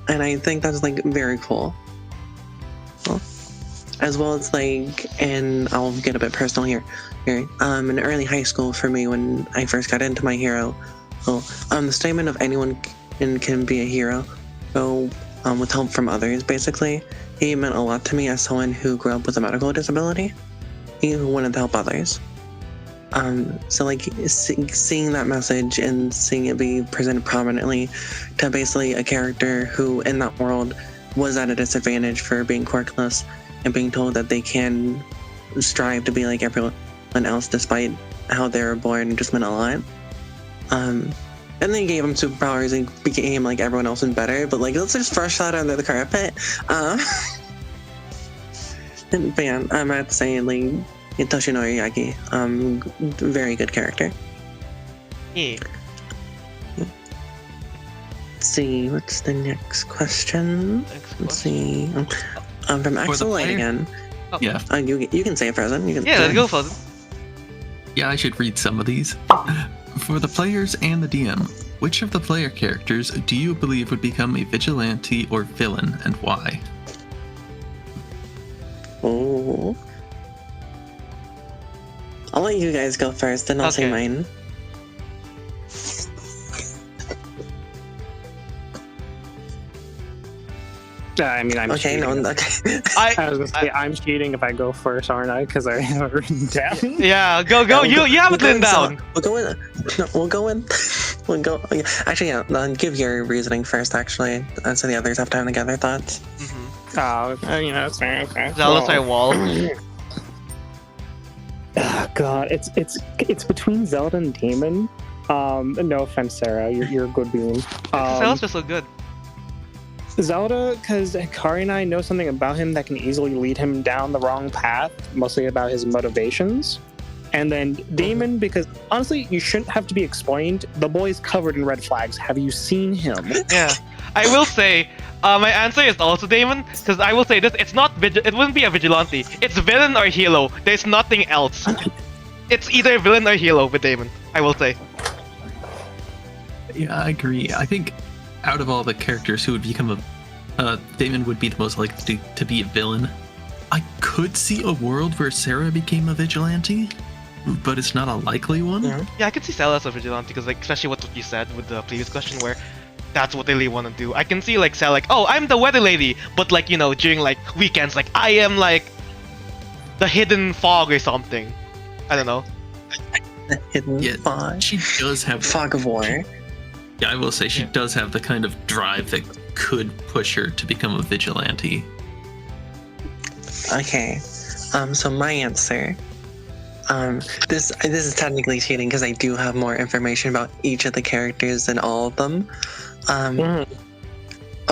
And I think that's like very cool. Cool. As well as like, and I'll get a bit personal here. In early high school for me when I first got into my hero, the statement of anyone can be a hero, with help from others, basically, he meant a lot to me as someone who grew up with a medical disability, who wanted to help others. So like seeing that message and seeing it be presented prominently to basically a character who in that world was at a disadvantage for being quirkless and being told that they can strive to be like everyone else despite how they were born just meant a lot. And then gave him superpowers and became like everyone else and better, but like let's just brush that under the carpet. But yeah, I'm at the saying like Toshinori Yagi, very good character. Yeah. Let's see, what's the next question? Let's see. From Axel Light again. Oh. Yeah. You can say it, Frozen. Let's go, Frozen. Yeah, I should read some of these. For the players and the DM, which of the player characters do you believe would become a vigilante or villain, and why? Oh. I'll let you guys go first, and I'll say mine. I mean, I'm cheating. I was gonna say, I'm cheating if I go first, aren't I? Because I have it written down. Yeah, go. You have it written down. We'll go in. Actually, yeah. Give your reasoning first, actually, so the others have time to gather thoughts. That's fair. Okay. Zelda's my wall. Oh, God, it's between Zelda and Damon. No offense, Serra, you're a good being. Zelda's just so good. Zelda, because Hikari and I know something about him that can easily lead him down the wrong path, mostly about his motivations. And then Damon, because honestly, you shouldn't have to be explained. The boy's covered in red flags. Have you seen him? Yeah, I will say, my answer is also Damon, because I will say this: it wouldn't be a vigilante. It's villain or hero. There's nothing else. It's either villain or hero with Damon. I will say. Yeah, I agree. I think out of all the characters who would become Damon would be the most likely to be a villain. I could see a world where Serra became a vigilante, but it's not a likely one. Yeah, I could see Zelda as a vigilante because, like, especially what you said with the previous question, where that's what they really want to do. I can see like Zelda, like, oh, I'm the weather lady, but like during like weekends, like I am like the hidden fog or something. I don't know. The hidden fog. She does have fog of war. Yeah, I will say she does have the kind of drive that could push her to become a vigilante. Okay, so my answer, this is technically cheating because I do have more information about each of the characters than all of them. I'll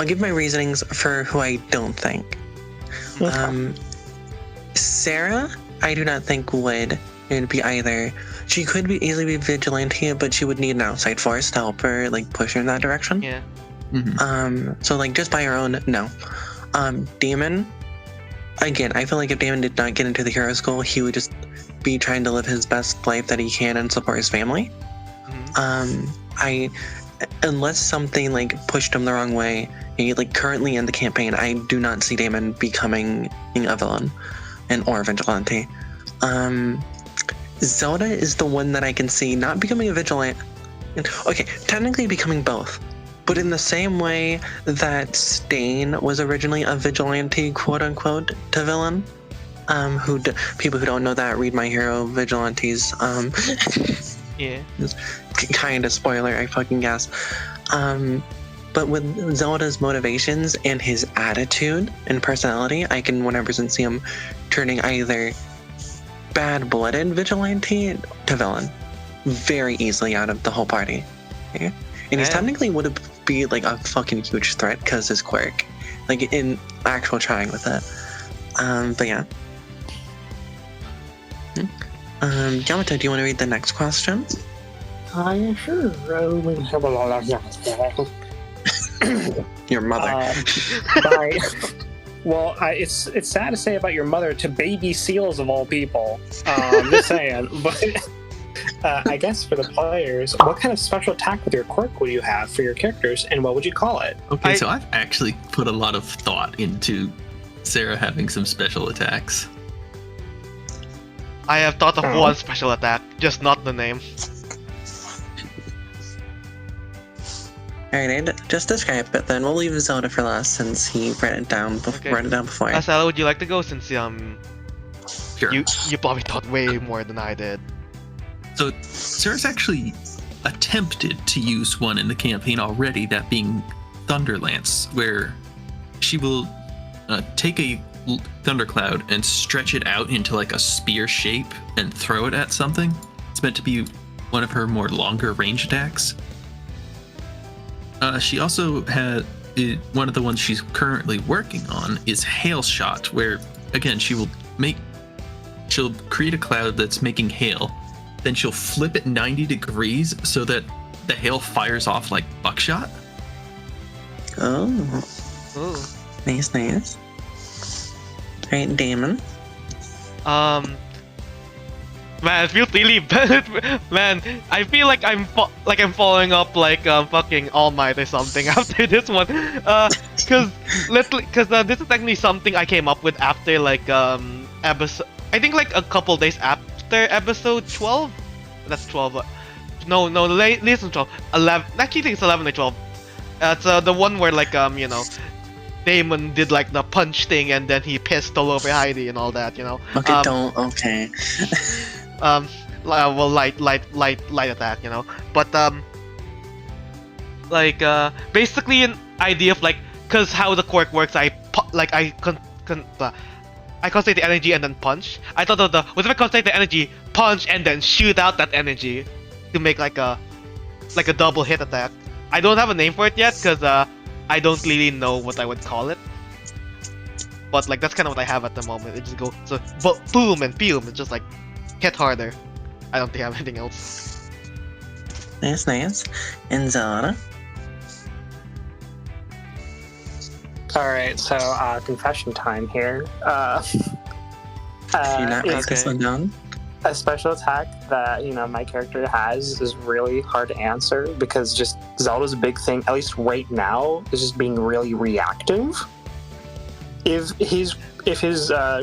give my reasonings for who I don't think. Serra, I do not think would be either. She could easily be vigilante, but she would need an outside force to help her, like, push her in that direction. Yeah. So like just by her own, no. Damon, again, I feel like if Damon did not get into the hero school, he would just be trying to live his best life that he can and support his family. Unless something like pushed him the wrong way, like currently in the campaign, I do not see Damon becoming a villain or a vigilante. Zelda is the one that I can see not becoming a vigilante. Okay, technically becoming both. But in the same way that Stain was originally a vigilante, quote unquote, to villain, people who don't know that read My Hero Vigilantes. Yeah. Kind of spoiler, I fucking guess. But with Zelda's motivations and his attitude and personality, I can 100% see him turning either bad-blooded vigilante to villain very easily out of the whole party. Okay? And he's technically would be like a fucking huge threat because his quirk, like in actual trying with it. But yeah. Yamato, do you want to read the next question? Yeah, sure. Your mother. Well, it's sad to say about your mother to baby seals of all people. Just saying. But I guess for the players, what kind of special attack with your quirk would you have for your characters, and what would you call it? Okay, so I've actually put a lot of thought into Serra having some special attacks. I have thought of one special attack, just not the name. Alright, just describe it then. We'll leave Zelda for last since he wrote it down before. Asala, would you like to go since Sure. you probably thought way more than I did. So Serra's actually attempted to use one in the campaign already, that being Thunderlance, where she will take a thundercloud and stretch it out into like a spear shape and throw it at something. It's meant to be one of her more longer range attacks. She also had one of the ones she's currently working on is Hail Shot, where again she'll create a cloud that's making hail, then she'll flip it 90 degrees so that the hail fires off like buckshot. Oh. Nice. Alright, Damon. Man, it feels really bad. Man, I feel like I'm following up like fucking All Might or something after this one. Cause this is technically something I came up with after like episode. I think like a couple days after episode 12. That's 12. No, less than 12. 11. Actually, I think it's 11 or 12. It's the one where like Damon did like the punch thing and then he pissed all over Hidey and all that, you know. Okay, okay. Well, light attack, you know. But basically an idea of like, cause how the quirk works, I concentrate the energy and then punch. I thought of what if I concentrate the energy, punch, and then shoot out that energy to make like a double hit attack. I don't have a name for it yet, cause I don't really know what I would call it. But like that's kind of what I have at the moment. It just go so boom and boom. It's just like hit harder. I don't think I have anything else. Nice. And Zelda. Alright, so confession time here. You're not write this one down? A special attack that, my character has is really hard to answer because just Zelda's big thing, at least right now, is just being really reactive. If his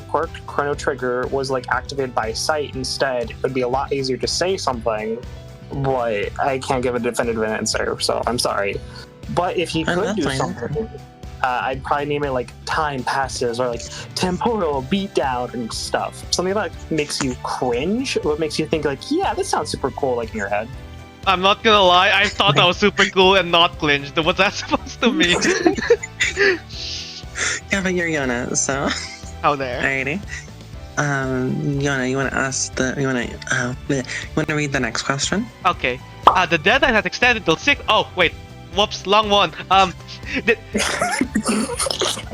quirk Chrono Trigger was like activated by sight instead, it would be a lot easier to say something, but I can't give a definitive answer, so I'm sorry. But if he could do something, I'd probably name it like Time Passes or like Temporal Beatdown and stuff. Something that makes you cringe, or makes you think like, yeah, that sounds super cool, like in your head. I'm not gonna lie, I thought that was super cool and not cringed. What's that supposed to mean? Yeah, but you're Yona, so. How there? Alrighty. Yona, you wanna read the next question? Okay. The deadline has extended till 6. Oh wait. Whoops, long one.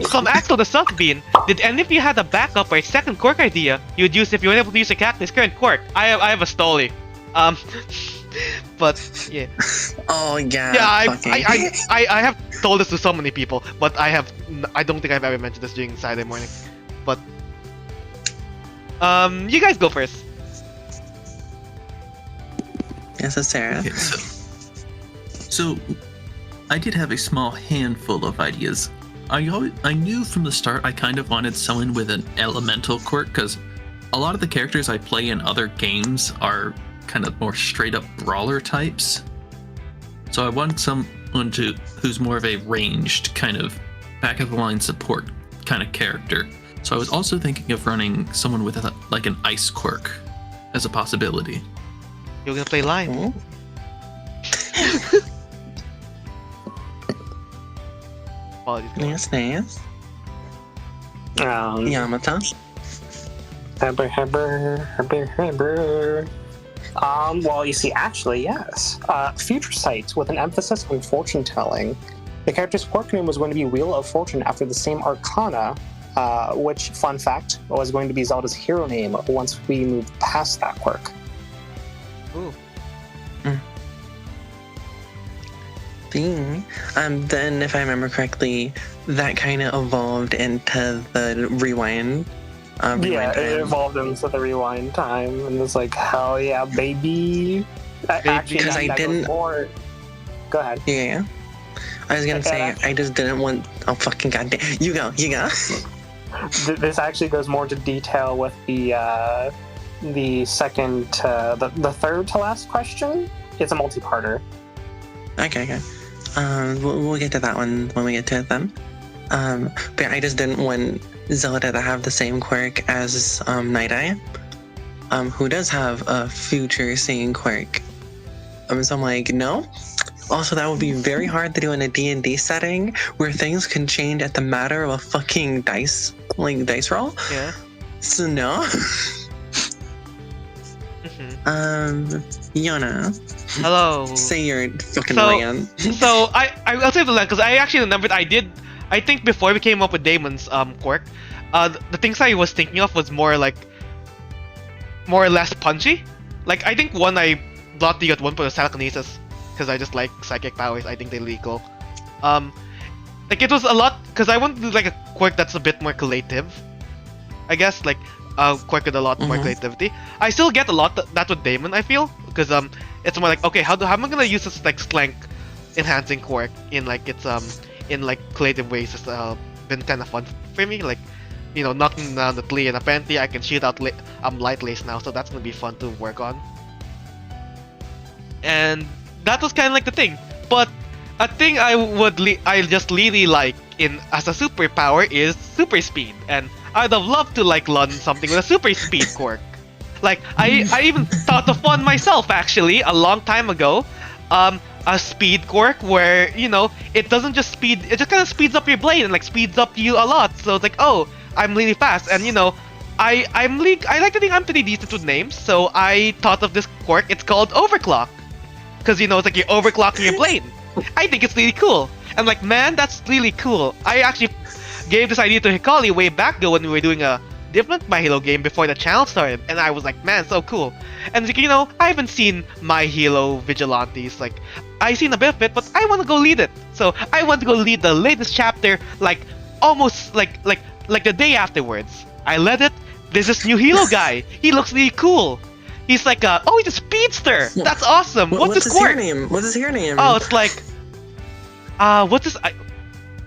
From Axel the Suckbean, did any of you have a backup or a second quirk idea you'd use if you were able to use a cactus current quirk? I have a Stoli. But yeah. Oh yeah. Yeah, I have told this to so many people, but I don't think I've ever mentioned this during Saturday morning. But you guys go first. Yes, it's Serra. Okay, so I did have a small handful of ideas. I knew from the start I kind of wanted someone with an elemental quirk, because a lot of the characters I play in other games are kind of more straight up brawler types. So I wanted who's more of a ranged kind of back of the line support kind of character. So I was also thinking of running someone with like an ice quirk as a possibility. You're gonna play line. Nice. Yamato. Well, you see, actually, yes. Future Sight, with an emphasis on fortune telling. The character's quirk name was going to be Wheel of Fortune after the same arcana, which, fun fact, was going to be Zelda's hero name once we moved past that quirk. Ooh. Then, if I remember correctly, that kind of evolved into the rewind. It evolved into the rewind time, and it's like, hell yeah, baby. Because I didn't. Go ahead. Yeah. I was gonna say, I just didn't want. Oh, fucking goddamn. You go. This actually goes more into detail with the second, the third to last question. It's a multi-parter. Okay. We'll get to that one when we get to it then. But I just didn't want Zelda to have the same quirk as Night Eye, who does have a future seeing quirk. So I'm like, no. Also, that would be very hard to do in a D&D setting where things can change at the matter of a fucking dice roll. Yeah. So no. Yona. Hello. Say your fucking rant. So I'll say the land because I actually remembered I think before we came up with Damon's quirk, the things I was thinking of was more or less punchy. Like I think one I thought you at one point was telekinesis because I just like psychic powers. I think they're really cool. Like it was a lot because I wanted to do like a quirk that's a bit more creative. I guess like quirk with a lot more creativity. I still get a lot that with Damon. I feel because it's more like okay, how am I gonna use this like strength enhancing quirk in like its in like creative ways? It's been kind of fun for me. Like knocking down the tree, and apparently I can shoot out light lace now, so that's gonna be fun to work on. And that was kind of like the thing. But a thing I just really like in as a superpower is super speed, and I'd have loved to like learn something with a super speed quirk. Like I even thought of one myself actually a long time ago. A speed quirk where it doesn't just speed, it just kind of speeds up your blade and like speeds up you a lot. So it's like, oh, I'm really fast, and I like to think I'm pretty decent with names, so I thought of this quirk. It's called Overclock, because it's like you're overclocking your blade. I think it's really cool. I'm like, man, that's really cool. I actually gave this idea to Hikari way back ago when we were doing a different My Hero game before the channel started, and I was like, man, so cool. And I haven't seen My Hero Vigilantes. Like, I've seen a bit of it, but I want to go lead it. So I want to go lead the latest chapter, like almost like the day afterwards. I led it. There's this new hero guy. He looks really cool. He's like, he's a speedster. That's awesome. What's his quirk? Name? What's his hair name? Oh, it's like, what's his?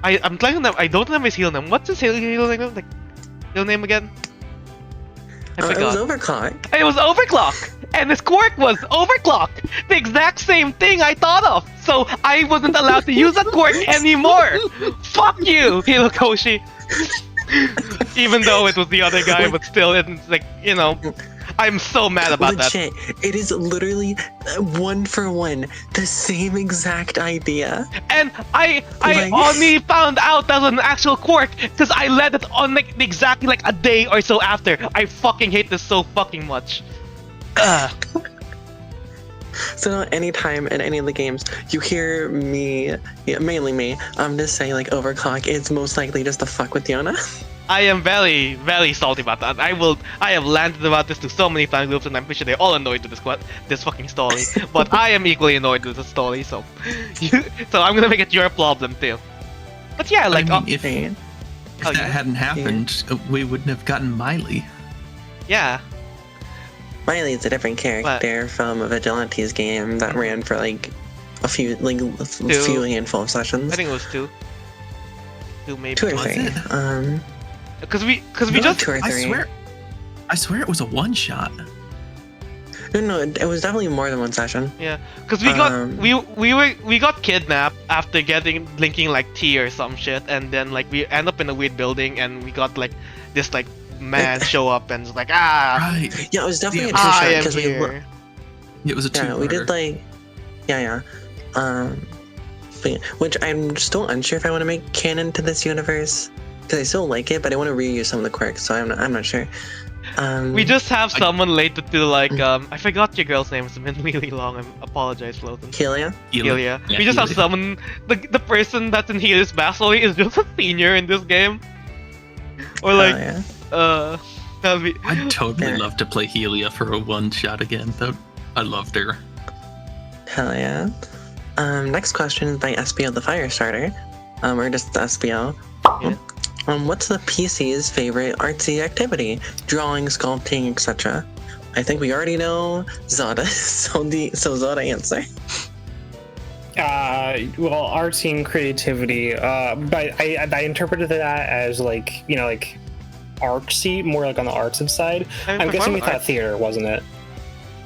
I'm trying to. I don't remember his hero name. What's his hero name? Like, hero name again? I forgot. It was Overclock. It was Overclock, and his quirk was Overclock. The exact same thing I thought of. So I wasn't allowed to use that quirk anymore. Fuck you, Hirokoshi. Even though it was the other guy, but still, it's like I'm so mad about Legit, it is literally one for one the same exact idea. And I only found out that was an actual quirk because I led it on like exactly like a day or so after. I fucking hate this so fucking much. So anytime in any of the games you hear me, mainly me, just say like Overclock, it's most likely just to fuck with Yona. I am very, very salty about that. I have landed about this to so many fan groups, and I'm pretty sure they're all annoyed with this fucking story. But I am equally annoyed with the story, so I'm gonna make it your problem too. But yeah, like if that hadn't happened, we wouldn't have gotten Miley. Yeah. Miley is a different character from a Vigilante's game that ran for like a few handful of sessions. I think it was two. Maybe 2 or 3. Because we just 2 or 3. I swear it was a one shot. No, it was definitely more than one session. Yeah, because we got kidnapped after linking like tea or some shit, and then like we end up in a weird building, and we got like this like man show up and it's like Right. Yeah, it was definitely a I two-shot am because here. It was a two. yeah, we did like which I'm still unsure if I want to make canon to this universe because I still like it, but I want to reuse some of the quirks, so I'm not sure. We just have someone related to like I forgot your girl's name. It's been really long. I apologize, Floatin. Helia. Helia. We just have someone. The person that's in Helia's backstory is just a senior in this game. Or like that'd be. I'd totally love to play Helia for a one shot again. Though I loved her. Hell yeah. Next question is by SBO the Firestarter, or just SBO. Yeah. What's the PC's favorite artsy activity? Drawing, sculpting, etc. I think we already know Zelda, so Zelda answer. Well, artsy and creativity. But I interpreted that as like like artsy, more like on the arts side. I'm guessing you thought theater, wasn't it?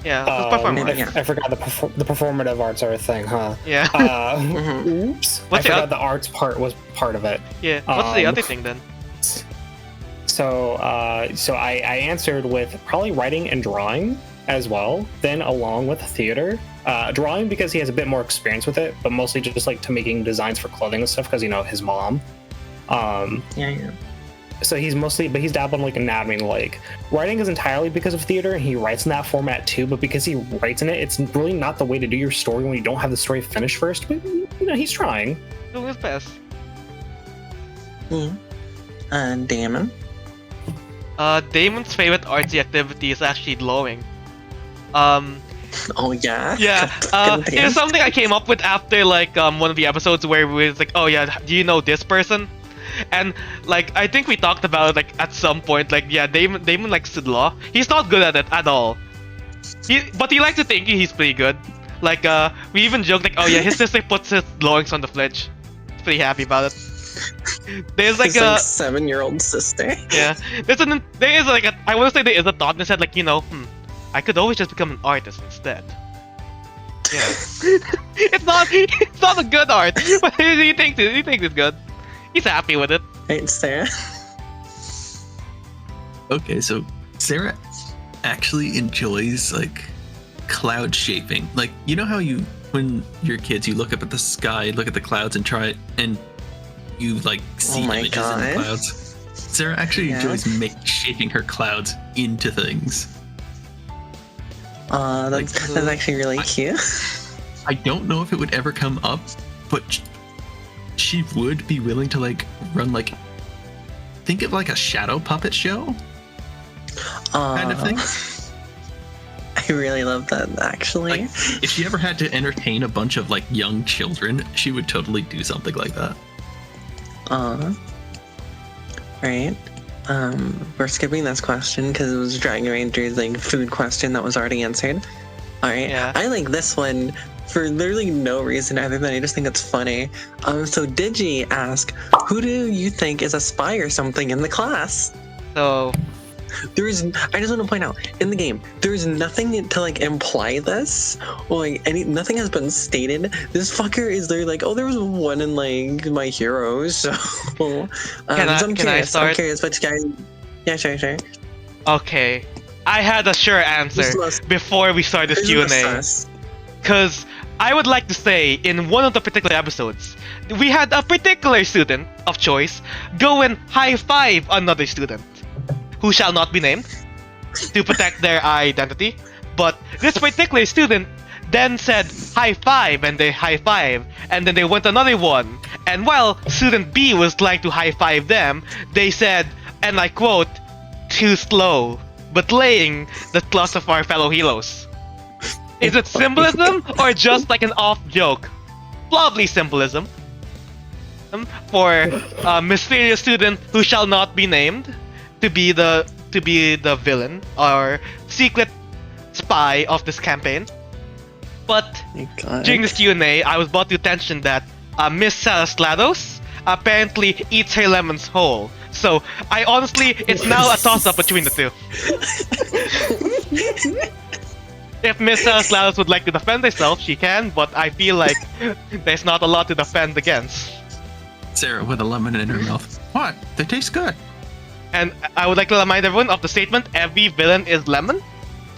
Yeah, I forgot the performative arts are a thing, huh? Yeah. Oops. I forgot the arts part was part of it. Yeah. What's the other thing then? So I answered with probably writing and drawing as well. Then along with theater, drawing because he has a bit more experience with it, but mostly just like to making designs for clothing and stuff because his mom. Yeah. So he's dabbled in like anatomy. Like writing is entirely because of theater, and he writes in that format too. But because he writes in it, it's really not the way to do your story when you don't have the story finished first. But he's trying. Doing his best. Damon. Damon's favorite artsy activity is actually drawing. Oh yeah. Yeah. It was something I came up with after like one of the episodes where we was like, oh yeah, do you know this person? And like I think we talked about it like at some point, like yeah, Damon likes to draw. He's not good at it at all. But he likes to think he's pretty good. Like we even joked like, oh yeah, his sister puts his drawings on the fridge. He's pretty happy about it. There's like a 7-year-old sister. Yeah. I want to say there is a thought in his head like, I could always just become an artist instead. Yeah. it's not a good art, but he thinks it's good. He's happy with it. Right, Serra. Okay, so Serra actually enjoys like cloud shaping. Like how when you're kids you look up at the sky, look at the clouds and try it, and you like see images in the clouds. Serra actually enjoys shaping her clouds into things. That's actually really cute. I don't know if it would ever come up, but she would be willing to like run like, think of like a shadow puppet show kind of thing. I really love that actually. Like, if she ever had to entertain a bunch of like young children, she would totally do something like that. Right. We're skipping this question because it was Dragon Ranger's like food question that was already answered. All right. Yeah. I like this one for literally no reason other than I just think it's funny. So Digi asked, who do you think is a spy or something in the class? So I just want to point out, in the game, there's nothing to like imply this, or like nothing has been stated. This fucker is literally like, oh, there was one in like my heroes, so can I start? I'm curious which guy. Yeah, sure. Okay. I had a sure answer before we started this Q&A. Because I would like to say, in one of the particular episodes, we had a particular student of choice go and high-five another student, who shall not be named, to protect their identity. But this particular student then said high-five, and they high-five, and then they went another one. And while student B was trying to high-five them, they said, and I quote, "too slow," betraying the trust of our fellow heroes. Is it symbolism or just like an off joke? Probably symbolism. For a mysterious student who shall not be named to be the villain or secret spy of this campaign. But during this Q&A, I was brought to attention that Miss Stratos apparently eats her lemons whole. So it's now a toss-up between the two. if Miss Slaus would like to defend herself, she can, but I feel like there's not a lot to defend against. Serra with a lemon in her mouth. What? They taste good. And I would like to remind everyone of the statement, every villain is lemon,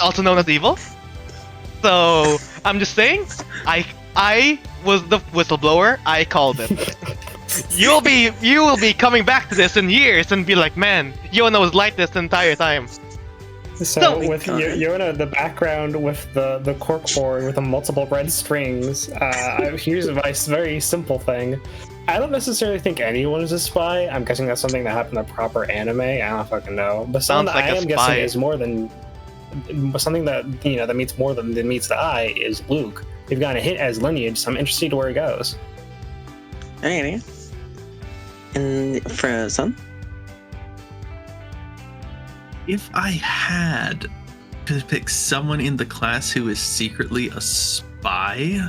also known as evil. So, I'm just saying, I was the whistleblower, I called it. You will be coming back to this in years and be like, man, YohNa was like this the entire time. So with YohNa, the background with the cork board with the multiple red strings, here's a very simple thing. I don't necessarily think anyone is a spy. I'm guessing that's something that happened in a proper anime. I don't fucking know. But something that I am guessing is more than something that that meets more than meets the eye is Luke. We've gotten a hint as lineage, so I'm interested to where he goes. Alrighty. And Frozen. If I had to pick someone in the class who is secretly a spy,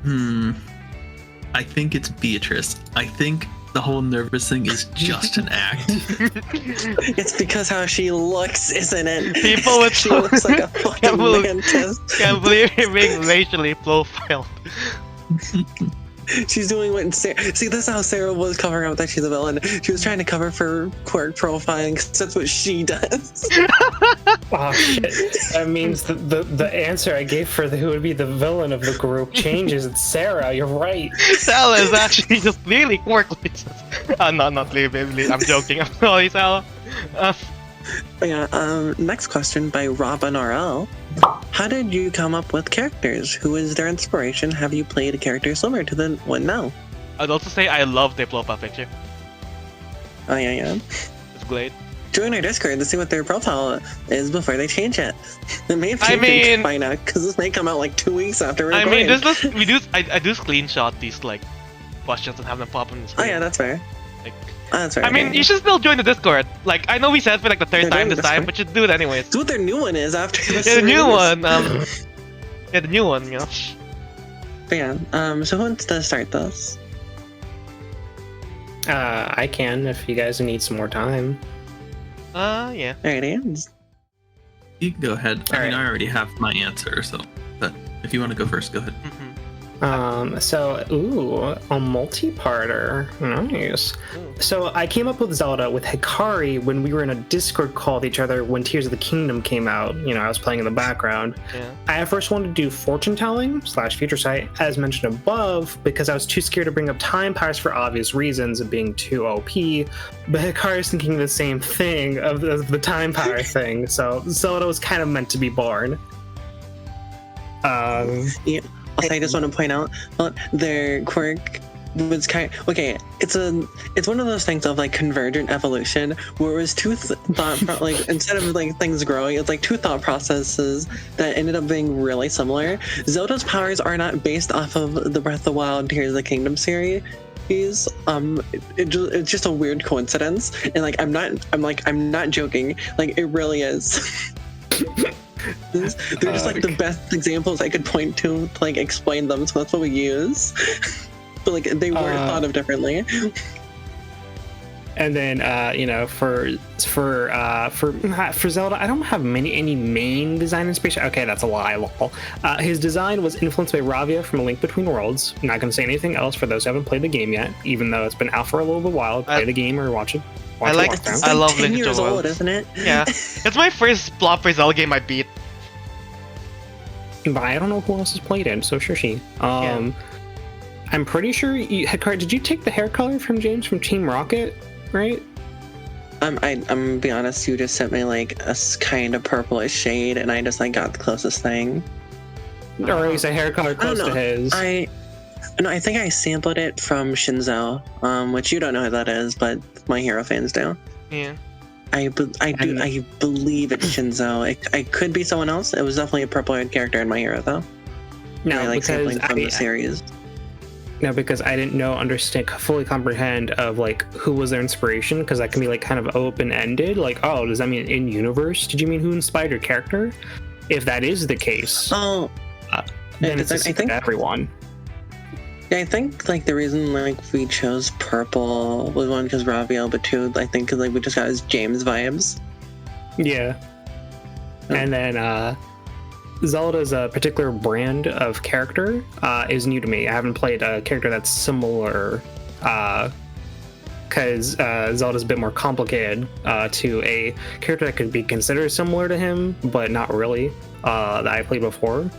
I think it's Beatrice. I think the whole nervous thing is just an act. It's because how she looks, isn't it? People with she looks like a fucking mantis. Can't believe you're being racially profiled. She's doing what Serra... See, this is how Serra was covering up that she's a villain. She was trying to cover for Quirk profiling, because that's what she does. Oh shit. That means the answer I gave for who would be the villain of the group changes. It's Serra, you're right. Sala is actually just really Quirk. Not really, I'm joking. I'm sorry, Sala. Next question by Robin RL. How did you come up with characters? Who is their inspiration? Have you played a character similar to the one now? I'd also say I love their profile picture. Oh yeah. It's great. Join our Discord to see what their profile is before they change it. It may have changed by now, because this may come out like 2 weeks after recording. I mean, I do screenshot these like questions and have them pop on the screen. Oh yeah, that's fair. That's right. I mean, you should still join the Discord. Like, I know we said for like the third time this time, but you do it anyways. Do what their new one is after this. Yeah, the new one. Yeah, the new one. But yeah. So who wants to start this? I can if you guys need some more time. Yeah. Alrighty. You can go ahead. I mean, I already have my answer, so. But if you want to go first, go ahead. A multi-parter. Nice. So I came up with Zelda with Hikari when we were in a Discord call with each other when Tears of the Kingdom came out. I was playing in the background. Yeah. I first wanted to do fortune telling / future sight, as mentioned above, because I was too scared to bring up time powers for obvious reasons of being too OP. But Hikari's thinking the same thing of the time power thing. So Zelda was kind of meant to be born. Yeah. I just want to point out their quirk was kind of, okay. It's one of those things of like convergent evolution where it was two instead of like things growing, it's like two thought processes that ended up being really similar. Zelda's powers are not based off of the Breath of the Wild Tears of the Kingdom series. It's just a weird coincidence, and like I'm not joking. Like it really is. They're just like the best examples I could point to like explain them, so that's what we use. But like they weren't thought of differently. And then for Zelda, I don't have any main design inspiration. Okay, that's a lie. Lol. His design was influenced by Ravia from A Link Between Worlds. I'm not going to say anything else for those who haven't played the game yet, even though it's been out for a little while. Play the game or watch it. I love 10 Link years to old, Worlds. isn't it? Yeah, it's my first plot Zelda game I beat. But I don't know who else has played it, so sure she. I'm pretty sure Hikari, did you take the hair color from James from Team Rocket, right? I'm gonna be honest, you just sent me like a kind of purplish shade, and I just like got the closest thing. Or at least a hair color close to his. I think I sampled it from Shinzo, which you don't know who that is, but My Hero fans do. Yeah. I believe it's Shinzo. It could be someone else. It was definitely a purple-haired character in My Hero, though. No, I like because sampling from the series. No, because I didn't fully comprehend of like who was their inspiration, because that can be like kind of open-ended. Like, oh, does that mean in universe? Did you mean who inspired your character? If that is the case, then it's I think everyone. Yeah, I think like the reason like we chose purple was one because Ravia, but two I think because like we just got his James vibes. Yeah. And then Zelda's a particular brand of character is new to me. I haven't played a character that's similar because Zelda's a bit more complicated to a character that could be considered similar to him, but not really, that I played before.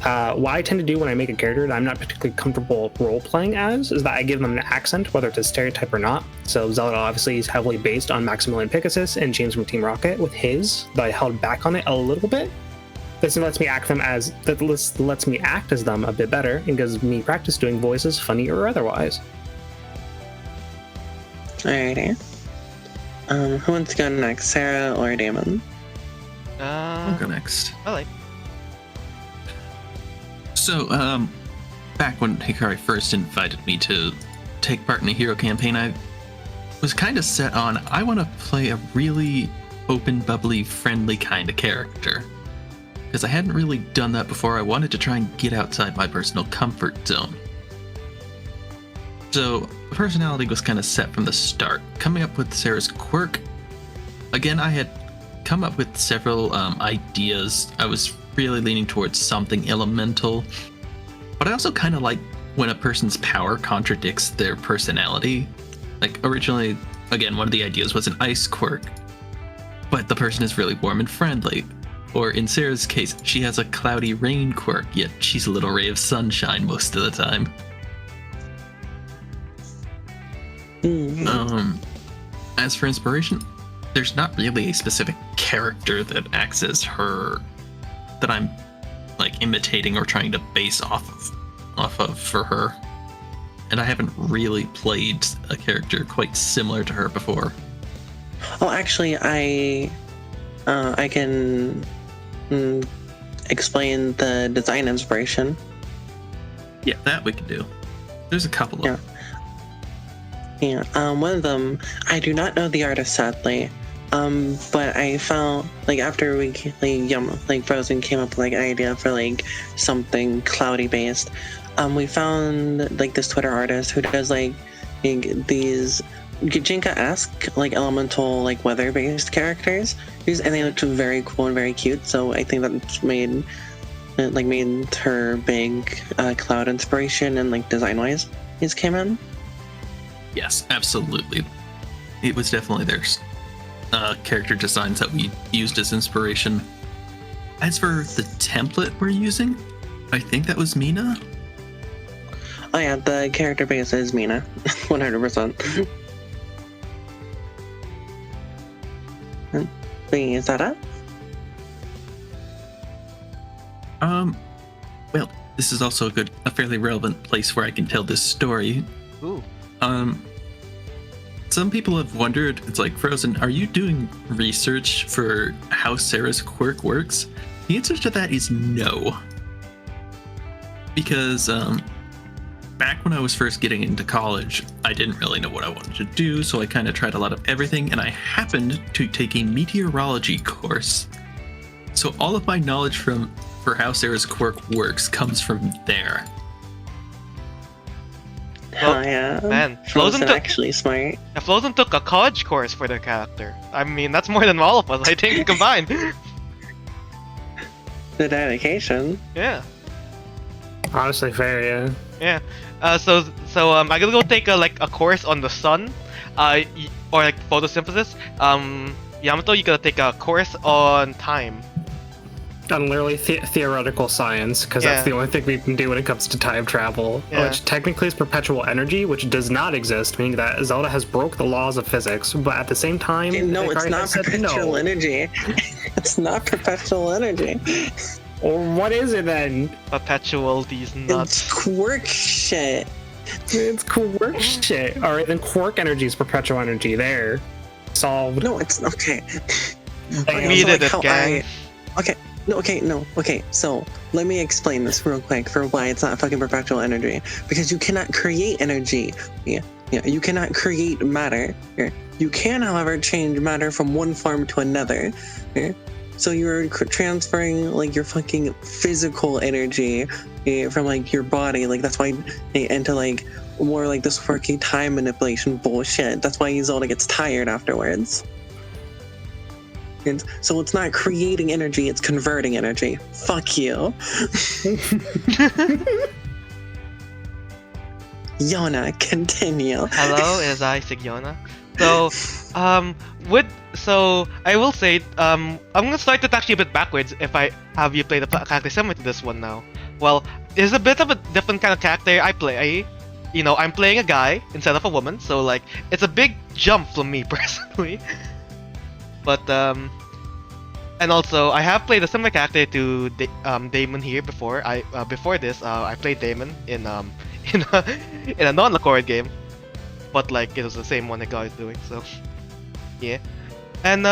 What I tend to do when I make a character that I'm not particularly comfortable role-playing as is that I give them an accent, whether it's a stereotype or not. So Zelda obviously is heavily based on Maximilian Pegasus and James from Team Rocket with his, but I held back on it a little bit. This lets me act as them a bit better and gives me practice doing voices, funny or otherwise. Alrighty. Who wants to go next, Serra or Damon? I'll go next. I like. So, back when Hikari first invited me to take part in a hero campaign, I was kind of set on, I want to play a really open, bubbly, friendly kind of character. Because I hadn't really done that before. I wanted to try and get outside my personal comfort zone. So, the personality was kind of set from the start. Coming up with Serra's quirk, again, I had come up with several ideas. I was really leaning towards something elemental, but I also kind of like when a person's power contradicts their personality. Like originally, again, one of the ideas was an ice quirk, but the person is really warm and friendly. Or in Serra's case, she has a cloudy rain quirk, yet she's a little ray of sunshine most of the time. As for inspiration, there's not really a specific character that acts as her that I'm like imitating or trying to base off of for her. And I haven't really played a character quite similar to her before. Oh, actually, I can explain the design inspiration. Yeah, that we can do. There's a couple of them. Yeah, one of them, I do not know the artist, sadly. But I found, like, after we, Frozen came up with, like, an idea for, like, something cloudy-based, we found, like, this Twitter artist who does, like these Jinka-esque, like, elemental, like, weather-based characters, and they looked very cool and very cute, so I think that made her big cloud inspiration and, like, design-wise these came in. Yes, absolutely. It was definitely theirs. Character designs that we used as inspiration. As for the template we're using, I think that was Mina. Oh yeah, the character base is Mina, 100%. Is that it? Well, this is also a fairly relevant place where I can tell this story. Ooh. Some people have wondered, it's like, Frozen, are you doing research for how Serra's quirk works? The answer to that is no. Because, back when I was first getting into college, I didn't really know what I wanted to do, so I kind of tried a lot of everything, and I happened to take a meteorology course. So all of my knowledge for how Serra's quirk works comes from there. Oh yeah, man, Frozen actually smart. Frozen took a college course for their character. I mean, that's more than all of us, I think, combined. The dedication. Yeah. Honestly, fair, yeah. So I'm gonna go take a course on the sun, or like photosynthesis. Yamato, you gotta take a course on time. On literally theoretical science, because that's the only thing we can do when it comes to time travel, which technically is perpetual energy, which does not exist, meaning that Zelda has broke the laws of physics, but at the same time, no, it's not perpetual energy. It's not perpetual energy. Or what is it then? Perpetual these nuts. It's quirk shit. It's quirk shit. All right, then quirk energy is perpetual energy. There, solved. No, it's okay. We did it, gang. Okay, so let me explain this real quick for why it's not fucking perpetual energy. Because you cannot create energy. Yeah, you cannot create matter. You can, however, change matter from one form to another. So you're transferring, like, your fucking physical energy from, like, your body. Like, that's why into, like, more like this quirky time manipulation bullshit. That's why Zelda gets tired afterwards. So it's not creating energy, it's converting energy. Fuck you. Yona, continue. Hello, it is I, SigYohna. So, I will say, I'm gonna start it actually a bit backwards if I have you play the character similar to this one now. Well, it's a bit of a different kind of character I play. I'm playing a guy instead of a woman, so like, it's a big jump from me personally. But, and also, I have played a similar character to Damon here before. Before this, I played Damon in a non-recorded game, but like it was the same one that guy is doing. So yeah, and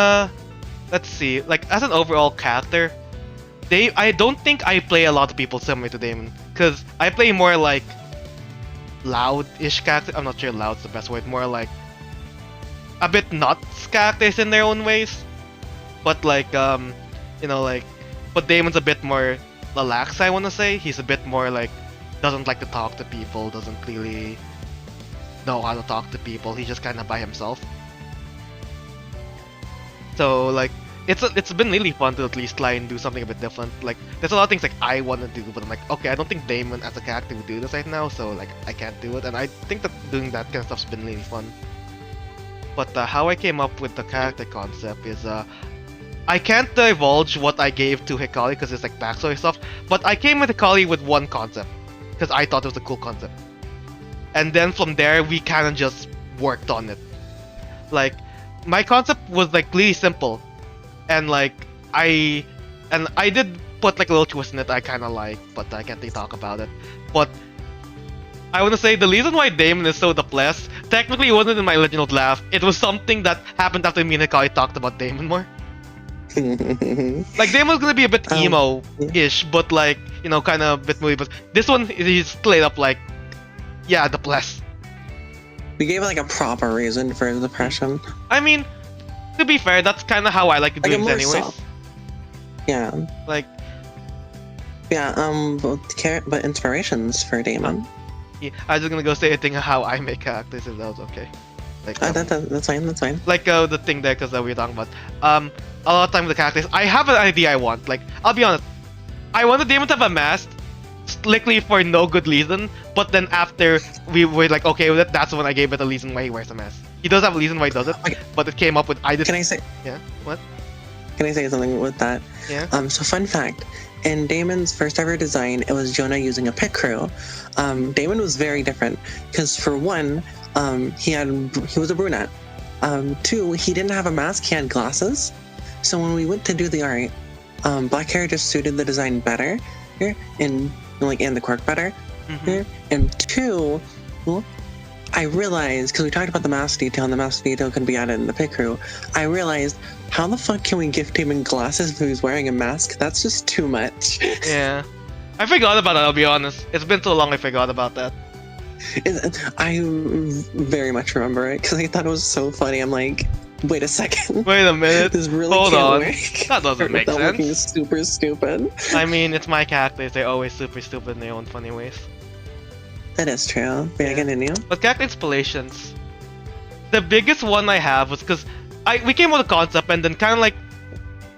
let's see. Like as an overall character, I don't think I play a lot of people similar to Damon, because I play more like loud-ish character. I'm not sure loud's the best word. More like a bit nuts characters in their own ways, but like but Damon's a bit more relaxed. I want to say he's a bit more like. Doesn't like to talk to people, doesn't really know how to talk to people, he's just kind of by himself. So like, it's been really fun to at least try and do something a bit different. Like, there's a lot of things like I want to do, but I'm like, okay, I don't think Damon as a character would do this right now, so like, I can't do it, and I think that doing that kind of stuff's been really fun. But how I came up with the character concept is, I can't divulge what I gave to Hikari because it's like backstory stuff, but I came with Hikari with one concept, because I thought it was a cool concept. And then from there, we kind of just worked on it. Like, my concept was like really simple. And like, I did put like a little twist in it I kind of like, but I can't really talk about it. But I want to say the reason why Damon is so depressed, technically it wasn't in my original draft. It was something that happened after me and Hikari talked about Damon more. Like, Damon's gonna be a bit emo-ish, but like, kind of a bit moody, but this one is straight up like, yeah, depressed. We gave like a proper reason for his depression. I mean, to be fair, that's kind of how I like to do things anyways. Soft. Yeah. Like. Yeah, but inspirations for Damon. Yeah, I was just gonna go say a thing of how I make characters if that was okay. Like, that's fine. Like the thing there, because we were talking about. A lot of time with the characters, I have an idea I want. Like, I'll be honest, I wanted Damon to have a mask, strictly for no good reason. But then after we were like, okay, that's when I gave it a reason why he wears a mask. He does have a reason why he does it, okay. But it came up with Can I say? Yeah. What? Can I say something with that? Yeah. So fun fact. In Damon's first ever design, it was Jonah using a Picrew. Damon was very different because for one, he was a brunette. Two, he didn't have a mask, he had glasses. So when we went to do the art, black hair just suited the design better, and the Quirk better. Mm-hmm. And two, well, I realized, because we talked about the mask detail, and the mask detail can be added in the Picrew, I realized, how the fuck can we gift Damon glasses if he's wearing a mask? That's just too much. Yeah. I forgot about that, I'll be honest. It's been so long I forgot about that. I very much remember it, because I thought it was so funny. I'm like, wait a second. Wait a minute. This really Hold can't on. work. That doesn't make sense. Looking super stupid. I mean, it's my characters. They're always super stupid in their own funny ways. That is true. May I continue? But character inspirations. The biggest one I have was because we came with a concept and then kind of like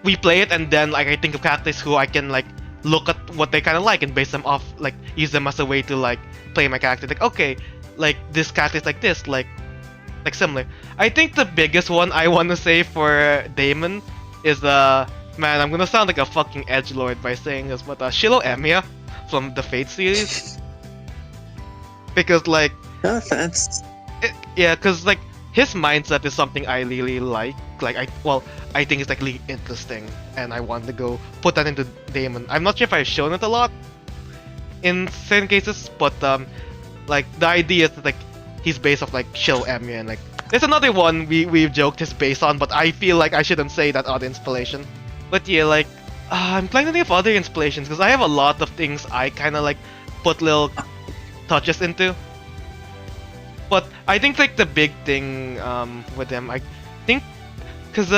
we play it and then like I think of characters who I can like look at what they kind of like and base them off, like use them as a way to like play my character. Like, okay, like this character is like this, like similar. I think the biggest one I want to say for Damon is man, I'm gonna sound like a fucking edgelord by saying this, but Shilo Emiya from the Fate series. Because like, no offense. Because like his mindset is something I really like. Like I think it's like really interesting, and I want to go put that into Damon. I'm not sure if I've shown it a lot in certain cases, but like the idea is that like he's based off like Shilo Emiya, and like there's another one we've joked is based on, but I feel like I shouldn't say that other inspiration. But yeah, like I'm trying to think of other inspirations because I have a lot of things I kind of like put little touches into. But I think like the big thing with them, I think, because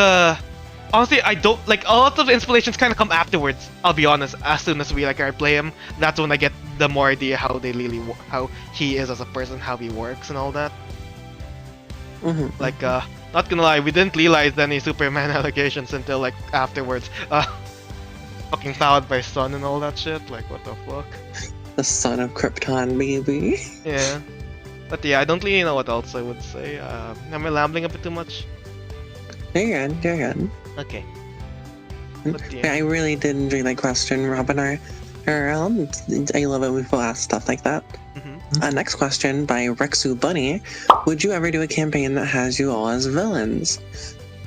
honestly I don't like a lot of the inspirations kind of come afterwards. I'll be honest. As soon as I play him, that's when I get the more idea how how he is as a person, how he works, and all that. Mm-hmm. Like not gonna lie, we didn't realize any Superman allegations until like afterwards. Fucking powered by sun and all that shit. Like, what the fuck? The son of Krypton, baby. Yeah. But yeah, I don't really know what else I would say. Am I rambling a bit too much? You're good. Okay. Yeah, I really did enjoy that question, Robin. I love it when people ask stuff like that. Next question by Rexu Bunny. Would you ever do a campaign that has you all as villains?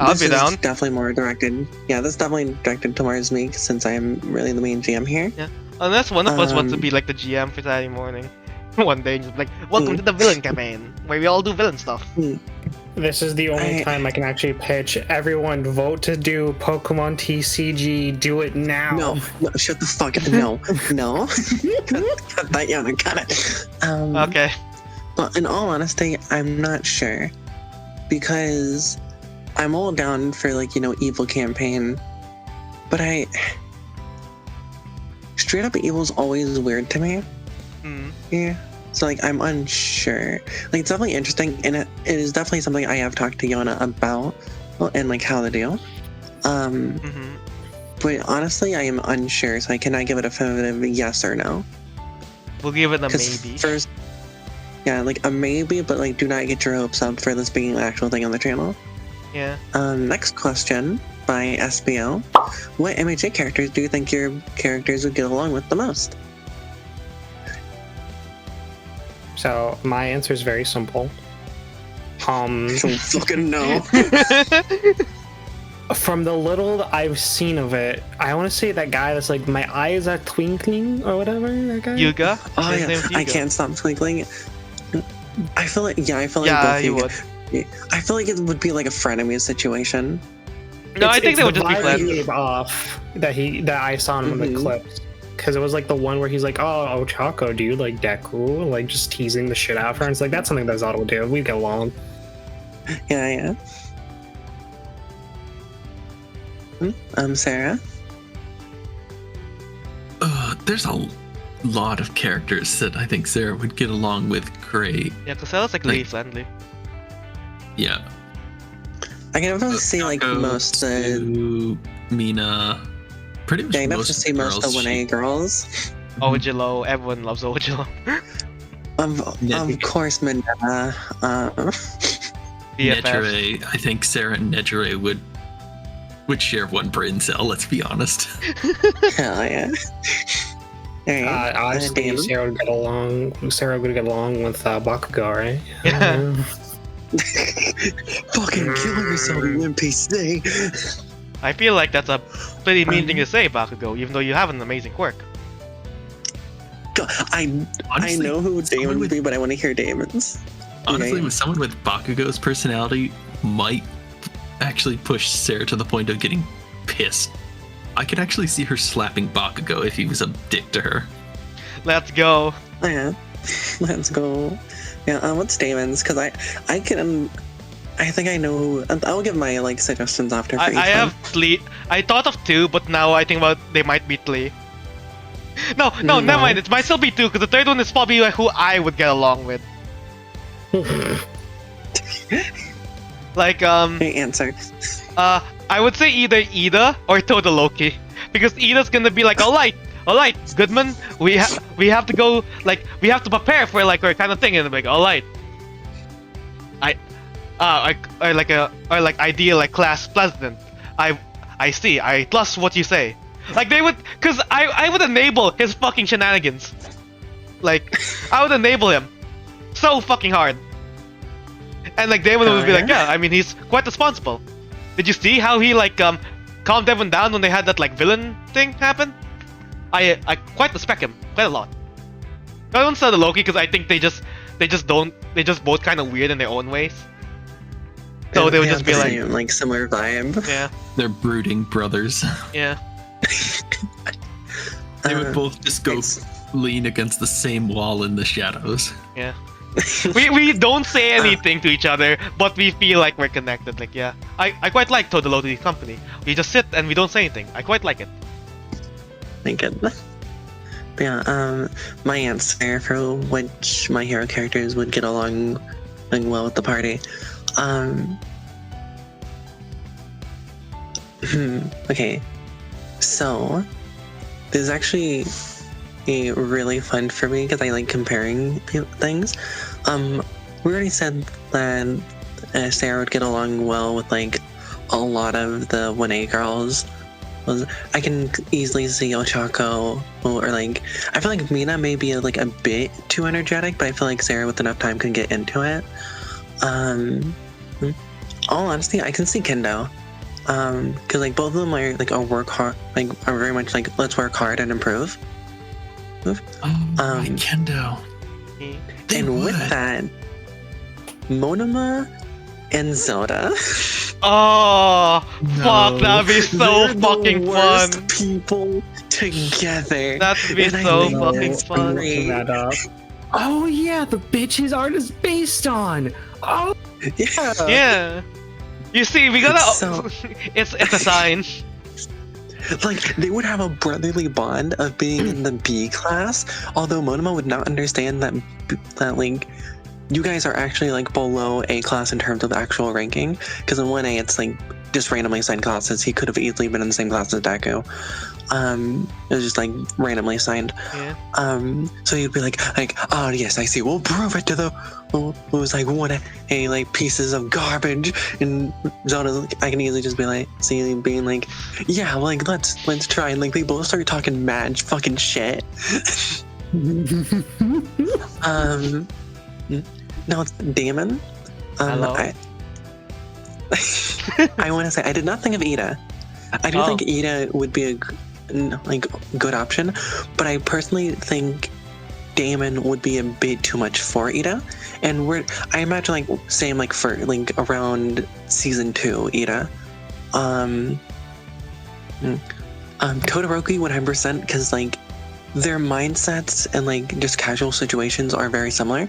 I'll be down. Definitely more directed. Yeah, this is definitely directed towards me since I'm really the main GM here. Yeah. Unless one of us wants to be like the GM for Saturday morning. One day, just like, welcome to the villain campaign, where we all do villain stuff. This is the only time I can actually pitch. Everyone vote to do Pokemon TCG. Do it now. No, shut the fuck up. No. Cut that, Yana, cut it. Okay. But in all honesty, I'm not sure. Because I'm all down for, like, evil campaign. But straight up evil's always weird to me. Yeah. So, like, I'm unsure. Like, it's definitely interesting, and it is definitely something I have talked to Yona about, and, like, how to do. But honestly, I am unsure, so I cannot give it a definitive yes or no. We'll give it a maybe. First, yeah, like, a maybe, but, like, do not get your hopes up for this being an actual thing on the channel. Yeah. Next question by SBO. What MHA characters do you think your characters would get along with the most? So my answer is very simple. Don't fucking know. From the little that I've seen of it, I want to say that guy that's like, my eyes are twinkling or whatever. That guy. Yuga. Oh yeah, I can't stop twinkling. I feel like yeah, you would. I feel like it would be like a frenemy situation. No, I think they would just be friends. Off that I saw him in the clips. Because it was like the one where he's like, oh, Chaco, dude, like Deku, like just teasing the shit out of her. And it's like, that's something that Zelda would do. We'd get along. Yeah. Serra? There's a lot of characters that I think Serra would get along with great. Yeah, because Serra's like really friendly. Yeah. I can definitely see like most Mina. Pretty much. Yeah, you have to see most of the 1A girls. Ojilo, everyone loves Ojilo. Of course, Mineta. Nejire, I think Serra and Nejire would share one brain cell. Let's be honest. Hell yeah. Honestly, Serra would get along with Bakugo, right? Yeah. Fucking kill yourself, you NPC. I feel like that's a pretty mean thing to say, Bakugo, even though you have an amazing quirk. I know who Damon would be, but I want to hear Damon's. Honestly, with someone with Bakugo's personality, might actually push Serra to the point of getting pissed. I could actually see her slapping Bakugo if he was a dick to her. Let's go. Oh, yeah. Let's go. Yeah, what's Damon's? Because I think I know who. I'll give my like suggestions after. I have three. I thought of two, but now I think about they might be three. No, never mind. It might still be two because the third one is probably like who I would get along with. Like answer. I would say either Ida or Todoroki because Ida's gonna be like, all right, Goodman, we have to go, like we have to prepare for like our kind of thing, and I'm like, all right. Or like ideal like class president. I see. I trust what you say. Like they would, cause I would enable his fucking shenanigans. Like I would enable him so fucking hard. And like Damon would be like, yeah, I mean he's quite responsible. Did you see how he like calmed everyone down when they had that like villain thing happen? I quite respect him quite a lot. I don't say the Loki because I think they just both kind of weird in their own ways. So they would just be like similar vibe. Yeah. They're brooding brothers. Yeah. They would both just go lean against the same wall in the shadows. Yeah. we don't say anything to each other, but we feel like we're connected. Like yeah, I quite like Todoroki's company. We just sit and we don't say anything. I quite like it. Thank you. Yeah. My answer for which my hero characters would get along well with the party. Okay, so this is actually really fun for me because I like comparing things. We already said that Serra would get along well with like a lot of the 1A girls. I can easily see Ochako or like I feel like Mina may be like a bit too energetic, but I feel like Serra with enough time can get into it. All honesty, I can see Kendo. Because like both of them are like work hard, like are very much like let's work hard and improve. Right, Kendo. And with that, Monoma and Zelda. Oh, fuck, that'd be so They're fucking the worst fun. people together. That'd be And I so think fucking it's fun. great. That up. Oh yeah, the bitch his art is based on. Oh Yeah. Yeah. You see, we gotta. So- it's a sign. Like they would have a brotherly bond of being in the B class, although Monoma would not understand that like you guys are actually like below A class in terms of actual ranking, because in 1A it's like just randomly assigned classes. He could have easily been in the same class as Deku. It was just like randomly assigned. Yeah. So you'd be like, oh yes, I see. We'll prove it to the who was like 1A like pieces of garbage, and Zelda's like, I can easily just be like, see him being like, yeah, like let's try, and like they both start talking mad fucking shit. Now it's Damon. Hello? I want to say I did not think of Ida. I do think Ida would be a good option, but I personally think Damon would be a bit too much for Ida, and I imagine like same like for like around season 2 Ida. Todoroki 100% because like their mindsets and like just casual situations are very similar.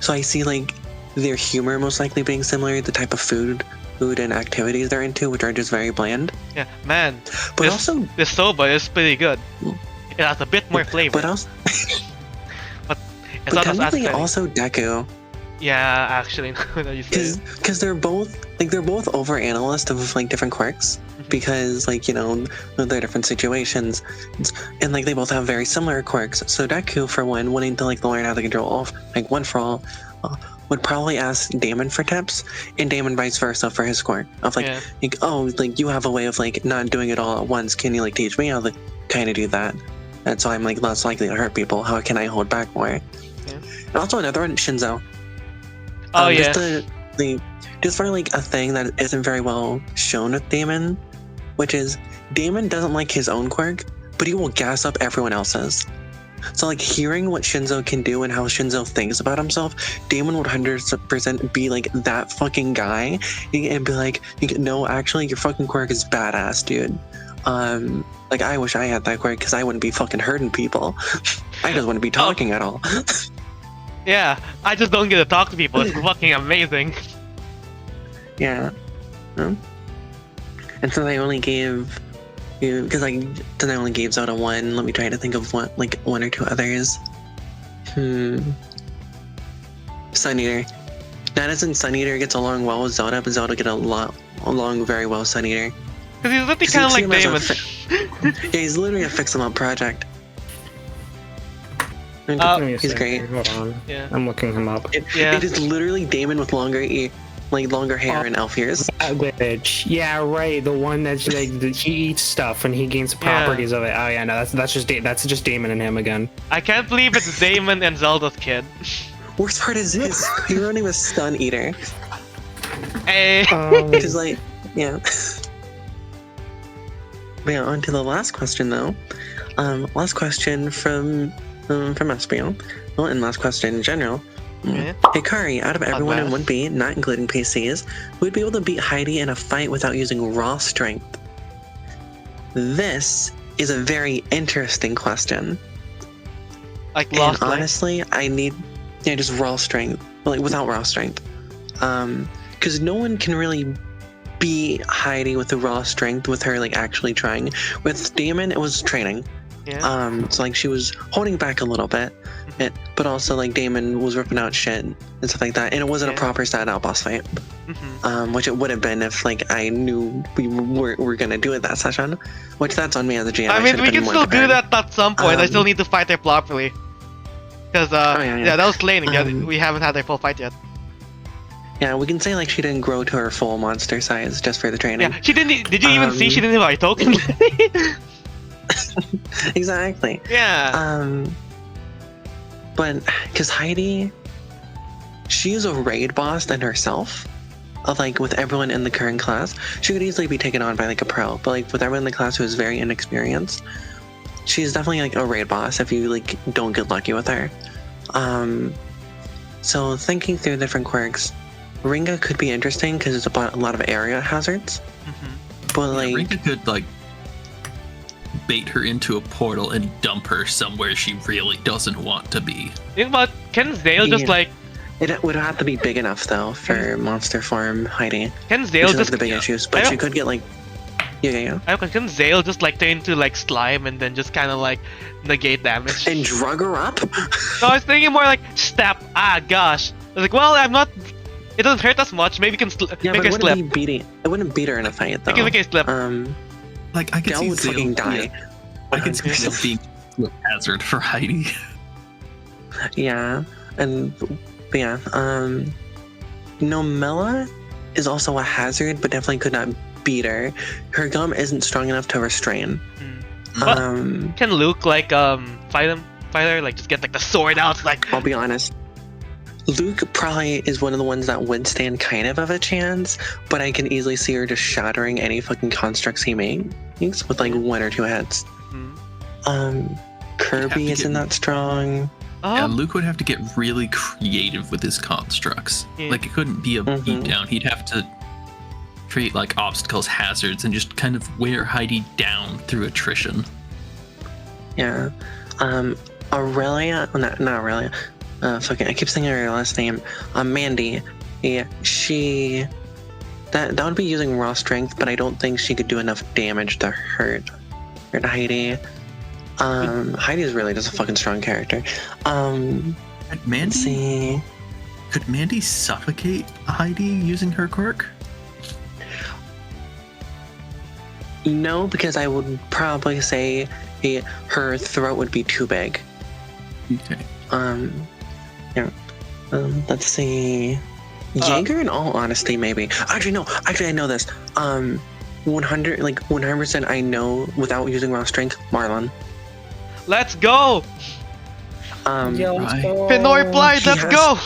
So I see like their humor most likely being similar, the type of food and activities they're into, which are just very bland. Yeah, man. But also, this soba is pretty good. It has a bit more flavor. But also, but it's not as technically acidic. also Deku. Yeah, actually, now that you say it. Because they're both over analysts of like different quirks, because like you know they're different situations, and like they both have very similar quirks. So Deku, for one, wanting to like learn how to control all, like one for all, would probably ask Damon for tips, and Damon vice versa for his quirk of like, like you have a way of like not doing it all at once. Can you like teach me how to kind of do that? And so I'm like less likely to hurt people. How can I hold back more? Yeah. And also another one, Shinzo. Oh yeah. Just for like a thing that isn't very well shown with Damon, which is Damon doesn't like his own quirk, but he will gas up everyone else's. So like hearing what Shinzo can do and how Shinzo thinks about himself, Damon would 100% be like that fucking guy and be like, no, actually your fucking quirk is badass, dude. Like I wish I had that quirk because I wouldn't be fucking hurting people. I just wouldn't be talking at all. Yeah, I just don't get to talk to people. It's fucking amazing. Yeah. And so I only gave because then I only gave Zelda one. Let me try to think of one or two others. Sun Eater. Not as in Sun Eater gets along well with Zelda, but Zelda get along very well with Sun Eater. Because he's literally kind of like Damon. Yeah, he's literally a fix-em-up project. He's great. Hold on. Yeah. I'm looking him up. It is literally Damon with longer hair and elf ears. Bitch. Yeah, right. The one that's like he eats stuff and he gains the properties of it. Oh yeah, no, that's just Damon and him again. I can't believe it's Damon and Zelda's kid. Worst part is his hero name is Sun Eater. Hey. Because yeah. But yeah, on to the last question though. Last question from Espio. Well, and last question in general. Yeah. Hikari, out of everyone in 1B, not including PCs, would be able to beat Hidey in a fight without using raw strength. This is a very interesting question. Like and lost honestly, I need just raw strength, like without raw strength, because no one can really beat Hidey with the raw strength with her like actually trying. With Damon, it was training. Yeah. So like she was holding back a little bit, But also, like, Damon was ripping out shit and stuff like that, and it wasn't a proper started out boss fight. Which it would have been if, like, I knew we were gonna do it that session. Which that's on me as a GM. I mean, we can still do that at some point. I still need to fight her properly. Because, yeah, that was laning. We haven't had a full fight yet. Yeah, we can say, like, she didn't grow to her full monster size just for the training. Yeah, she didn't. Did you even see she didn't have a token? Exactly. Yeah. But, because Hidey, she's a raid boss than herself. Of, like, with everyone in the current class, she could easily be taken on by, like, a pro. But, like, with everyone in the class who is very inexperienced, she's definitely, like, a raid boss if you, like, don't get lucky with her. So, thinking through different quirks, Ringa could be interesting because it's about a lot of area hazards. But, like... Ringa could, like, bait her into a portal and dump her somewhere she really doesn't want to be. Think about, can Zale just, like... It would have to be big enough, though, for monster form Hidey. Can Zale just... Like, the big issues, but she could get, like... Yeah. Can Zale just, like, turn into, like, slime and then just kind of, like, negate damage? And drug her up? No, I was thinking more like, step. Ah, gosh. I was like, well, I'm not... It doesn't hurt as much. Maybe we can make her slip. It wouldn't beat her in a fight, though. We can make her slip. Like, I could see would fucking die. I could see Zale being a hazard for Hidey. Yeah, but yeah, Nomella is also a hazard, but definitely could not beat her. Her gum isn't strong enough to restrain. Can Luke, like, fight her? Like, just get, like, the sword out, like... I'll be honest. Luke probably is one of the ones that would stand kind of a chance, but I can easily see her just shattering any fucking constructs he makes with, like, 1 or 2 hits. Kirby isn't that strong. Yeah, Luke would have to get really creative with his constructs. Yeah. Like, it couldn't be a beatdown. He'd have to create, like, obstacles, hazards, and just kind of wear Hidey down through attrition. Yeah. Aurelia... Not Aurelia. I keep saying her last name. Mandy. Yeah, she... That would be using raw strength, but I don't think she could do enough damage to hurt Hidey. Hidey is really just a fucking strong character. Could Mandy suffocate Hidey using her quirk? No, because I would probably say her throat would be too big. Okay. Yeah. Let's see. Jaeger, in all honesty, maybe. Actually, I know this. 100% I know without using raw strength, Marlon. Let's go! Yeah, let's go. Pinoy Blight, let's go!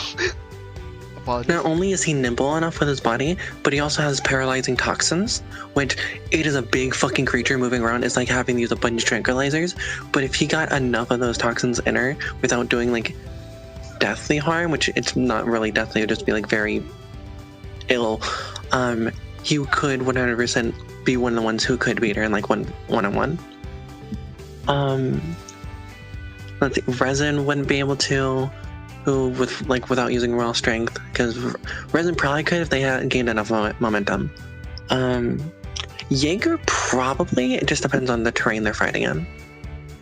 Apologies. Not only is he nimble enough with his body, but he also has paralyzing toxins, which it is a big fucking creature moving around. It's like having to use a bunch of tranquilizers. But if he got enough of those toxins in her without doing, like, deathly harm, which it's not really deathly, it would just be, like, very ill, he could 100% be one of the ones who could beat her in, like, one-on-one. Let's see, Resin wouldn't be able to, without using raw strength, because Resin probably could if they had gained enough momentum. Jaeger probably, it just depends on the terrain they're fighting in.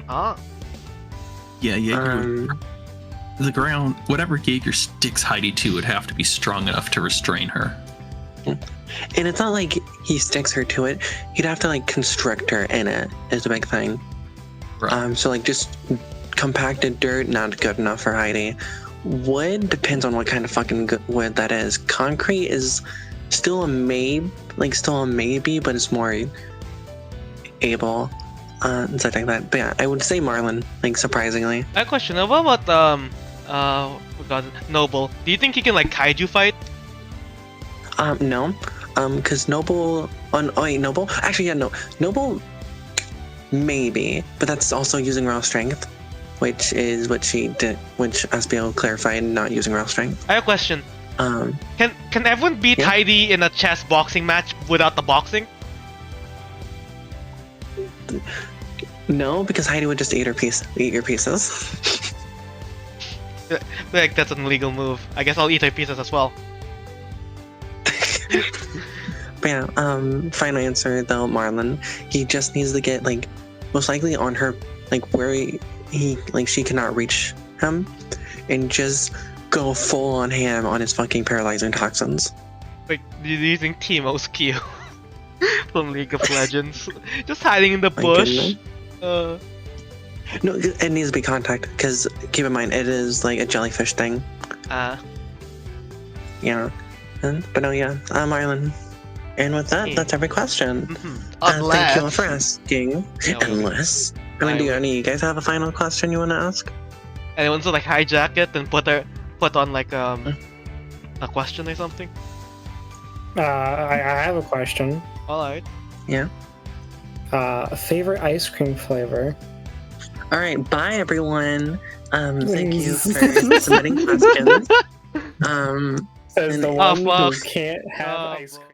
Yeah, Jaeger the ground, whatever Jaeger sticks Hidey to would have to be strong enough to restrain her. And it's not like he sticks her to it, he'd have to, like, constrict her in it, is the big thing. Right. So, like, just compacted dirt, not good enough for Hidey. Wood depends on what kind of fucking wood that is. Concrete is still a maybe, but it's more able and stuff like that. But yeah, I would say Marlon, like, surprisingly. I have a question. What about Noble? Do you think he can, like, kaiju fight? No. Because Noble... Noble? Actually, yeah, no. Noble... Maybe, but that's also using raw strength, which is what she did, which SBO clarified, not using raw strength. I have a question. Can everyone beat Hidey in a chess boxing match without the boxing? No, because Hidey would just eat your pieces. Like, that's an illegal move. I guess I'll eat her pieces as well. But yeah, final answer though, Marlon. He just needs to get, like, most likely on her, like, where he like, she cannot reach him and just go full on ham on his fucking paralyzing toxins. Like using Teemo's Q from League of Legends, just hiding in the bush. No, it needs to be contact because keep in mind it is like a jellyfish thing. Yeah, but no, yeah, I'm Marlon. And with that, that's every question. Thank you all for asking. Unless, do any of you guys have a final question you want to ask? Anyone to like hijack it and put on like a question or something? I have a question. Alright. Yeah. Favorite ice cream flavor? Alright, bye everyone. Thank you for submitting questions. Says the one who can't have ice cream.